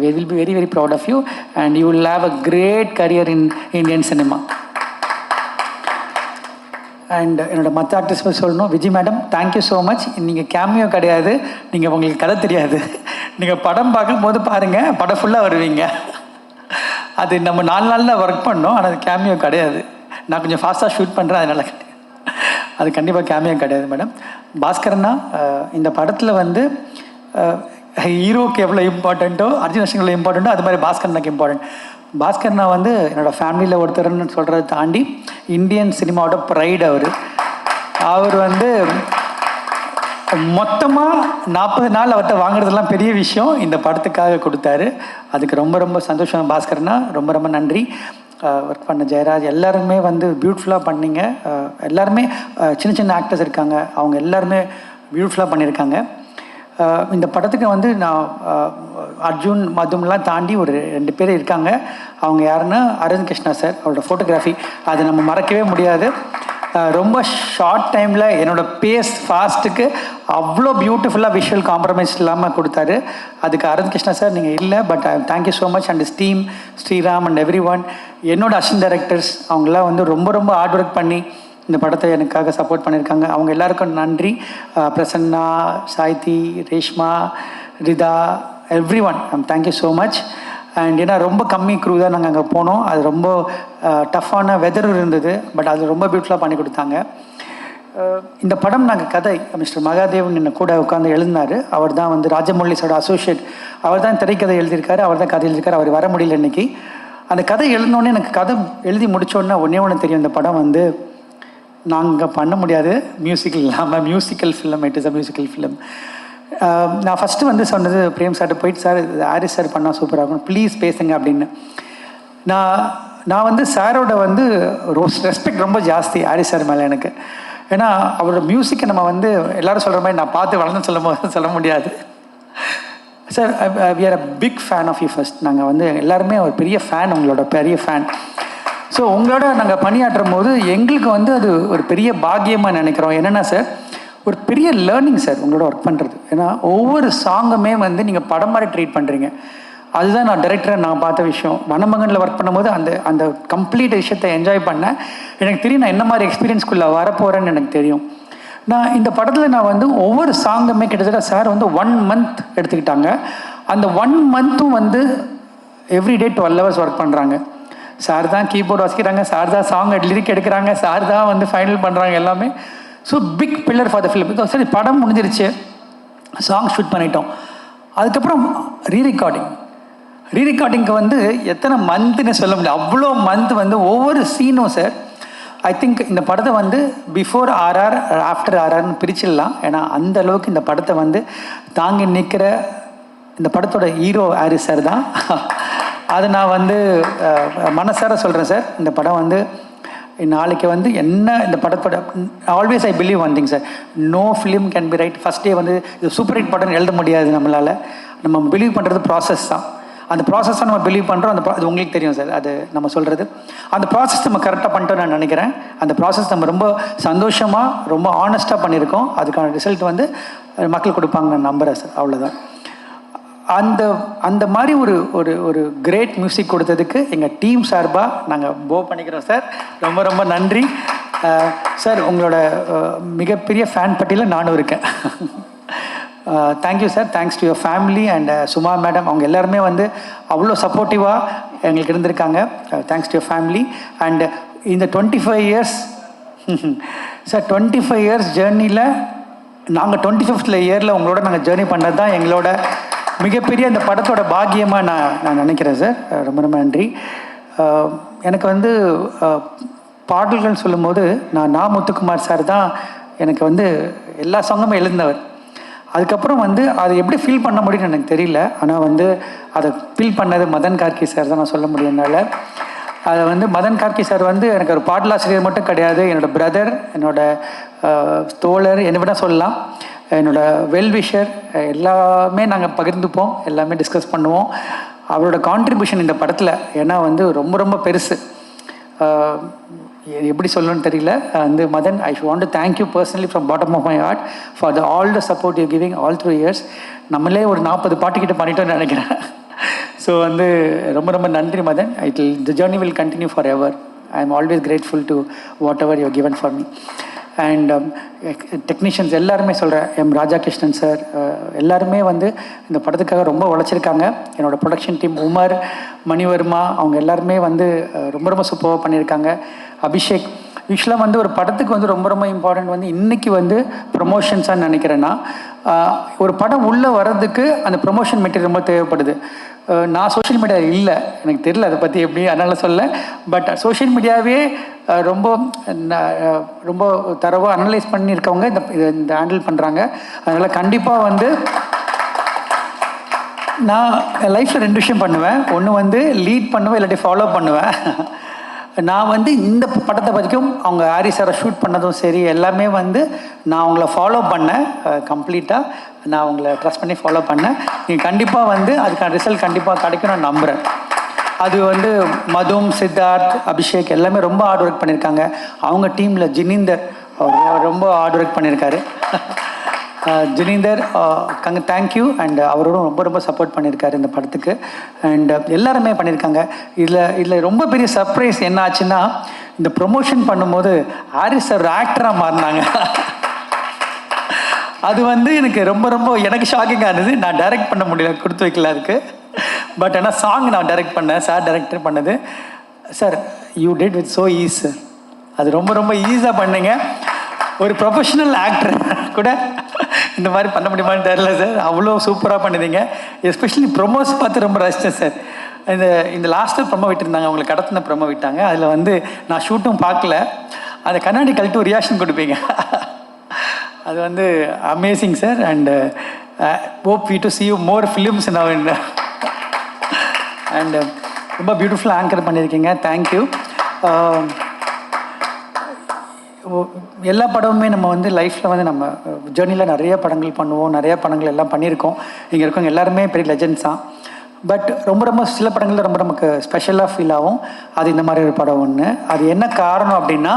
We will be very very proud of you and you will have a great career in Indian cinema. And என்னோட மற்ற actors சொல்லணும். Vijay madam, thank you so much. நீங்கள் cameo கிடையாது, நீங்கள் உங்களுக்கு கதை தெரியாது, நீங்கள் படம் பார்க்கும்போது பாருங்கள், படம் ஃபுல்லாக வருவீங்க. அது நம்ம 4 நாளில் ஒர்க் பண்ணோம், ஆனால் அது கேமியோ கிடையாது. நான் கொஞ்சம் ஃபாஸ்ட்டாக ஷூட் பண்ணுறேன், அதனால் அது கண்டிப்பாக கேமியோ கிடையாது மேடம். பாஸ்கரனா, இந்த படத்தில் வந்து ஹீரோக்கு எவ்வளோ இம்பார்ட்டண்ட்டோ, அர்ஜுன் அசோகன் எவ்வளோ இம்பார்ட்டண்ட்டோ, அது மாதிரி பாஸ்கரனுக்கு இம்பார்ட்டன்ட். பாஸ்கரனா வந்து என்னோடய ஃபேமிலியில் ஒருத்தர்னு சொல்கிறத தாண்டி இந்தியன் சினிமாவோட ப்ரைட். அவர் வந்து மொத்தமாக 40 நாள் அவர்கிட்ட வாங்குறதுலாம் பெரிய விஷயம், இந்த படத்துக்காக கொடுத்தாரு. அதுக்கு ரொம்ப ரொம்ப சந்தோஷம் பாஸ்கரனா, ரொம்ப ரொம்ப நன்றி. ஒர்க் பண்ண ஜெயராஜ் எல்லாருமே வந்து பியூட்டிஃபுல்லாக பண்ணிங்க. எல்லாருமே சின்ன சின்ன ஆக்டர்ஸ் இருக்காங்க, அவங்க எல்லாருமே பியூட்டிஃபுல்லாக பண்ணியிருக்காங்க. இந்த படத்துக்கு வந்து நான் அர்ஜுன் மதும்லாம் தாண்டி ஒரு 2 பேர் இருக்காங்க. அவங்க யாருன்னா அரவிந்த் கிருஷ்ணா சார், அவரோட ஃபோட்டோகிராஃபி அது நம்ம மறக்கவே முடியாது. ரொம்ப ஷார்ட் டைமில் என்னோடய பேஸ் ஃபாஸ்ட்டுக்கு அவ்வளோ பியூட்டிஃபுல்லாக விஷுவல் காம்ப்ரமைஸ் இல்லாமல் கொடுத்தாரு. அதுக்கு அரவிந்த் கிருஷ்ணா சார் நீங்கள் இல்லை, but thank you so much. And team Sriram and everyone, என்னோடய அசிஸ்டன்ட் டைரக்டர்ஸ், அவங்களாம் வந்து ரொம்ப ரொம்ப ஹார்ட் ஒர்க் பண்ணி இந்த படத்தை எனக்காக சப்போர்ட் பண்ணியிருக்காங்க. அவங்க எல்லாருக்கும் நன்றி. Prasanna, Saithi, Reshma, Ritha, everyone, thank you so much. And ஏன்னா ரொம்ப கம்மி க்ரூ தான் நாங்கள் அங்கே போனோம். அது ரொம்ப டஃப்பான வெதர் இருந்தது, பட் அது ரொம்ப பியூட்டிஃபுல்லாக பண்ணி கொடுத்தாங்க. இந்த படம் நாங்கள் கதை மிஸ்டர் மகாதேவன் என்ன கூட உட்காந்து எழுதினார். அவர் தான் வந்து ராஜமௌலிஸோட அசோசியேட். அவர் தான் திரைக்கதை எழுதியிருக்காரு, அவர் தான் கதை எழுதியிருக்காரு. அவர் வர முடியல இன்றைக்கி. அந்த கதை எழுதினோடனே எனக்கு கதை எழுதி முடித்தோடனே ஒன்று தெரியும், இந்த படம் வந்து நாங்கள் பண்ண முடியாது மியூசிக்கல் இல்லாமல். Musical film, it is a musical film. நான் ஃபஸ்ட்டு வந்து சொன்னது பிரேம் சார்ட்டு போயிட்டு, சார் ஹாரிஸ் சார் பண்ணால் சூப்பராக இருக்கும், ப்ளீஸ் பேசுங்க அப்படின்னு. நான் வந்து சாரோட வந்து ரெஸ்பெக்ட் ரொம்ப ஜாஸ்தி ஹாரிஸ் சார் மேலே எனக்கு. ஏன்னா அவரோட மியூசிக்கை நம்ம வந்து எல்லோரும் சொல்கிற மாதிரி நான் பார்த்து வளர்ந்து சொல்ல முடியாது. Sir we are a big fan of you first. நாங்கள் வந்து எல்லாருமே ஒரு பெரிய ஃபேன், உங்களோட பெரிய ஃபேன். ஸோ உங்களோட நாங்கள் பணியாற்றும் போது எங்களுக்கு வந்து அது ஒரு பெரிய பாக்கியமாக நினைக்கிறோம். என்னென்னா சார், ஒரு பெரிய லேர்னிங் சார் உங்களோட ஒர்க் பண்ணுறது. ஏன்னா ஒவ்வொரு சாங்குமே வந்து நீங்கள் படம் மாதிரி ட்ரீட் பண்ணுறீங்க. அதுதான் நான் டைரக்டராக நான் பார்த்த விஷயம். வனமகனில் ஒர்க் பண்ணும்போது அந்த கம்ப்ளீட் விஷயத்தை என்ஜாய் பண்ணேன். எனக்கு தெரியும் நான் என்ன மாதிரி எக்ஸ்பீரியன்ஸ்குள்ளே வரப்போகிறேன்னு எனக்கு தெரியும். நான் இந்த படத்தில் நான் வந்து ஒவ்வொரு சாங்குமே கிட்டத்தட்ட சார் வந்து 1 month எடுத்துக்கிட்டாங்க. அந்த 1 monthம் வந்து எவ்ரிடே 12 hours ஒர்க் பண்ணுறாங்க. சார் தான் கீபோர்டு வாசிக்கிறாங்க, சார் தான் சாங் லிரிக் எடுக்கிறாங்க, சார் தான் வந்து ஃபைனல் பண்ணுறாங்க எல்லாமே. So big pillar for the film. சரி, படம் முடிஞ்சிருச்சு, சாங் ஷூட் பண்ணிட்டோம். அதுக்கப்புறம் ரீரெக்கார்டிங்க்கு வந்து எத்தனை மந்த்துன்னு சொல்ல முடியல, அவ்வளோ மந்த் வந்து ஒவ்வொரு சீனும் சார். ஐ திங்க் இந்த படத்தை வந்து பிஃபோர் RR ஆஃப்டர் RRன்னு பிரிச்சிடலாம். ஏன்னா அந்த அளவுக்கு இந்த படத்தை வந்து தாங்கி நிற்கிற இந்த படத்தோட ஹீரோ ஹாரிஸ் சார் தான். அதை நான் வந்து மனசார சொல்கிறேன் சார். இந்த படம் வந்து நாளைக்கு வந்து என்ன இந்த படத்தோட always I believe one thing sir, no film can be right first day வந்து இது சூப்பர் ஹிட் படம்னு எழுத முடியாது நம்மளால். நம்ம பிலீவ் பண்ணுறது ப்ராசஸ் தான். அந்த ப்ராசஸ் தான் நம்ம பிலீவ் பண்ணுறோம். அது உங்களுக்கு தெரியும் சார், அது நம்ம சொல்கிறது. அந்த ப்ராசஸ் நம்ம கரெக்டாக பண்ணிட்டோம் நான் நினைக்கிறேன். அந்த ப்ராசஸ் நம்ம ரொம்ப சந்தோஷமாக ரொம்ப ஆனஸ்ட்டாக பண்ணியிருக்கோம். அதுக்கான ரிசல்ட் வந்து மக்கள் கொடுப்பாங்க நான் நம்புகிறேன் சார். அவ்வளோதான். அந்த மாதிரி ஒரு கிரேட் மியூசிக் கொடுத்ததுக்கு எங்கள் டீம் சார்பாக நாங்கள் போ பண்ணிக்கிறோம் சார். ரொம்ப ரொம்ப நன்றி சார். உங்களோட மிகப்பெரிய ஃபேன் பட்டியலில் நானும் இருக்கேன். Thank you sir. Thanks to your family and Suma madam. அவங்க எல்லாருமே வந்து அவ்வளோ சப்போர்ட்டிவாக எங்களுக்கு இருந்திருக்காங்க. Thanks to your family. And இந்த 25 years சார், 25 years ஜேர்னியில் நாங்கள் 25th இயரில் உங்களோட நாங்கள் ஜேர்னி பண்ணது தான் எங்களோட மிகப்பெரிய இந்த படத்தோட பாக்கியமாக நான் நினைக்கிறேன் சார். ரொம்ப ரொம்ப நன்றி. எனக்கு வந்து பாடல்கள் சொல்லும்போது நான் முத்துக்குமார் சார் தான் எனக்கு வந்து எல்லா சாங்குமே எழுந்தவர். அதுக்கப்புறம் வந்து அதை எப்படி ஃபீல் பண்ண முடியும்னு எனக்கு தெரியல. ஆனால் வந்து அதை ஃபீல் பண்ணது மதன் கார்கி சார் தான் நான் சொல்ல முடியும்னால. அதை வந்து மதன் கார்கி சார் வந்து எனக்கு ஒரு பாடலாசிரியர் மட்டும் கிடையாது, என்னோடய பிரதர், என்னோடய தோழர், என்ன விட சொல்லலாம், என்னோடய வெல்விஷர். எல்லாமே நாங்கள் பகிர்ந்துப்போம், எல்லாமே டிஸ்கஸ் பண்ணுவோம். அவரோட கான்ட்ரிபியூஷன் இந்த படத்தில் ஏன்னா வந்து ரொம்ப ரொம்ப பெருசு. எப்படி சொல்லணும்னு தெரியல. வந்து Madan, I want to thank you personally from bottom of my heart for all the support you giving all through years. நம்மளே ஒரு 40 பாட்டுக்கிட்ட பண்ணிட்டோன்னு நினைக்கிறேன். ஸோ வந்து ரொம்ப ரொம்ப நன்றி Madan. The journey will continue forever. I am always grateful to whatever you given for me. And technicians எல்லாருமே சொல்கிறேன், M Rajakrishnan sir எல்லாருமே வந்து இந்த படத்துக்காக ரொம்ப உழைச்சிருக்காங்க. என்னோடய ப்ரொடக்ஷன் டீம் உமர், மணிவர்மா, அவங்க எல்லாருமே வந்து ரொம்ப ரொம்ப சூப்பராக பண்ணியிருக்காங்க. அபிஷேக். யூஸ்வலாக வந்து ஒரு படத்துக்கு வந்து ரொம்ப ரொம்ப இம்பார்ட்டன்ட் வந்து இன்றைக்கி வந்து ப்ரொமோஷன்ஸாக நினைக்கிறேன்னா, ஒரு படம் உள்ளே வர்றதுக்கு அந்த ப்ரொமோஷன் மெட்டீரியல் ரொம்ப தேவைப்படுது. நான் சோஷியல் மீடியா இல்லை, எனக்கு தெரியல அதை பற்றி எப்படி, அதனால் சொல்ல. பட் சோஷியல் மீடியாவே ரொம்ப ரொம்ப தரவாக அனலைஸ் பண்ணியிருக்கவங்க இந்த ஹேண்டில் பண்ணுறாங்க. அதனால் கண்டிப்பாக வந்து நான் லைஃப்பில் 2 விஷயம் பண்ணுவேன். ஒன்று வந்து லீட் பண்ணுவேன், இல்லாட்டி ஃபாலோ பண்ணுவேன். நான் வந்து இந்த படத்தை பற்றிக்கும் அவங்க ஹாரிஸ் சாரை ஷூட் பண்ணதும் சரி எல்லாமே வந்து நான் அவங்கள ஃபாலோ பண்ணேன். கம்ப்ளீட்டாக நான் அவங்கள ட்ரஸ்ட் பண்ணி ஃபாலோ பண்ணேன். நீங்கள் கண்டிப்பாக வந்து அதுக்கான ரிசல்ட் கண்டிப்பாக கிடைக்கும் நான் நம்புகிறேன். அது வந்து மதும், சித்தார்த், அபிஷேக் எல்லாமே ரொம்ப ஹார்ட் ஒர்க் பண்ணியிருக்காங்க. அவங்க டீமில் ஜினீந்தர் அவர் ரொம்ப ஹார்ட் ஒர்க் பண்ணியிருக்காரு. ஜினீந்தர் தேங்க்யூ. அண்ட் அவரோடும் ரொம்ப ரொம்ப சப்போர்ட் பண்ணியிருக்காரு இந்த படத்துக்கு. அண்ட் எல்லாருமே பண்ணியிருக்காங்க. இதில் ரொம்ப பெரிய சர்ப்ரைஸ் என்ன ஆச்சுன்னா, இந்த ப்ரொமோஷன் பண்ணும்போது ஹாரிஸ் சார் ஆக்டராக மாறினாங்க. அது வந்து எனக்கு ரொம்ப ரொம்ப எனக்கு ஷாக்கிங்காக இருந்தது. நான் டைரக்ட் பண்ண முடியல, கொடுத்து வைக்கல அதுக்கு. பட் ஆனால் சாங் நான் டைரக்ட் பண்ணேன், சார் டைரக்டர் பண்ணது. Sir you did with so easy sir. அது ரொம்ப ரொம்ப ஈஸியாக பண்ணுங்க. ஒரு ப்ரொஃபஷனல் ஆக்டர் கூட இந்த மாதிரி பண்ண முடியுமான்னு தெரியல சார். அவ்வளோ சூப்பராக பண்ணுதீங்க. எஸ்பெஷலி ப்ரொமோஸ் பார்த்து ரொம்ப ரசித்தேன் சார். இந்த லாஸ்ட்டில் ப்ரொமோ விட்டுருந்தாங்க, அவங்களை கடத்தின ப்ரொமோ விட்டாங்க. அதில் வந்து நான் ஷூட்டும் பார்க்கல, அந்த கண்ணாடி கழட்டு ஒரு ரியாக்ஷன் கொடுப்பீங்க. அது வந்து amazing sir. And hope we to see you more films now. And ரொம்ப பியூட்டிஃபுல்லாக ஆங்கர் பண்ணியிருக்கீங்க. தேங்க்யூ. எல்லா படமுமே நம்ம வந்து லைஃப்பில் வந்து நம்ம ஜேர்னியில் நிறைய படங்கள் பண்ணுவோம், நிறைய படங்கள் எல்லாம் பண்ணியிருக்கோம். இங்கே இருக்கவங்க எல்லாருமே பெரிய லெஜெண்ட்ஸ் தான். பட் ரொம்ப சில படங்கள் ரொம்ப நமக்கு ஸ்பெஷலாக ஃபீல் ஆகும். அது இந்த மாதிரி ஒரு படம் ஒன்று. அது என்ன காரணம் அப்படின்னா,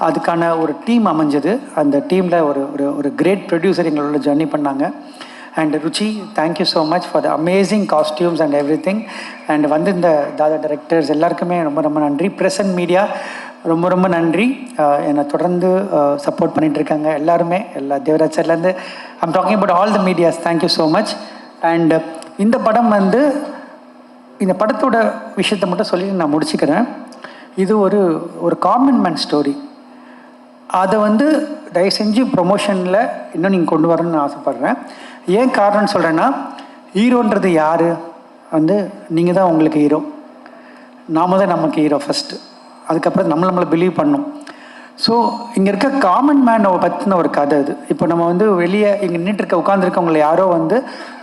அதுக்கான ஒரு டீம் அமைஞ்சது. அந்த டீமில் ஒரு கிரேட் ப்ரொடியூசர் எங்களோட ஜர்னி பண்ணாங்க. And Ruchi, thank you so much for the amazing costumes and every thing. And வந்து இந்த தாதா டைரக்டர்ஸ் எல்லாருக்குமே ரொம்ப நன்றி. ப்ரெஸ் அண்ட் மீடியா ரொம்ப நன்றி. என்னை தொடர்ந்து சப்போர்ட் பண்ணிகிட்டு இருக்காங்க எல்லாருமே, எல்லா தேவராஜ் சார்லேருந்து. I'm talking about all the medias. Thank you so much. And இந்த படம் வந்து, இந்த படத்தோட விஷயத்தை மட்டும் சொல்லி நான் முடிச்சுக்கிறேன். இது ஒரு காமன் மேன் ஸ்டோரி. அதை வந்து தயவு செஞ்சு ப்ரொமோஷனில் இன்னும் நீங்கள் கொண்டு வரணும்னு ஆசைப்பட்றேன். ஏன் காரணம்னு சொல்கிறேன்னா, ஹீரோன்றது யார் வந்து நீங்கள் தான் உங்களுக்கு ஹீரோ. நாம தான் நமக்கு ஹீரோ ஃபஸ்ட்டு. அதுக்கப்புறம் நம்மளை பிலீவ் பண்ணணும். ஸோ இங்கே இருக்க காமன் மேனை பற்றின ஒரு கதை இது. இப்போ நம்ம வந்து வெளியே இங்கே நின்றுட்டு உட்காந்துருக்கவங்களை யாரோ வந்து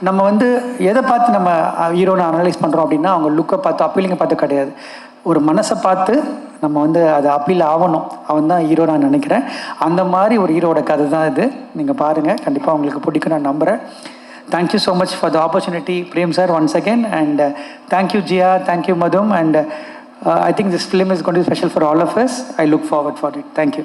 நம்ம வந்து எதை பார்த்து நம்ம ஹீரோனை அனலைஸ் பண்ணுறோம் அப்படின்னா, அவங்க லுக்கை பார்த்து அப்பீலிங்கை பார்த்து கிடையாது, ஒரு மனசை பார்த்து நம்ம வந்து அது அப்பீல் ஆகணும். அவன் தான் ஹீரோ நான் நினைக்கிறேன். அந்த மாதிரி ஒரு ஹீரோட கதை தான் இது. நீங்கள் பாருங்கள், கண்டிப்பாக உங்களுக்கு பிடிக்கும் நான் நம்புகிறேன். Thank you so much for the opportunity, Prem sir, once again. And thank you Jiya, thank you மதும். And I think this film is going to be special for all of us. I look forward for it. Thank you.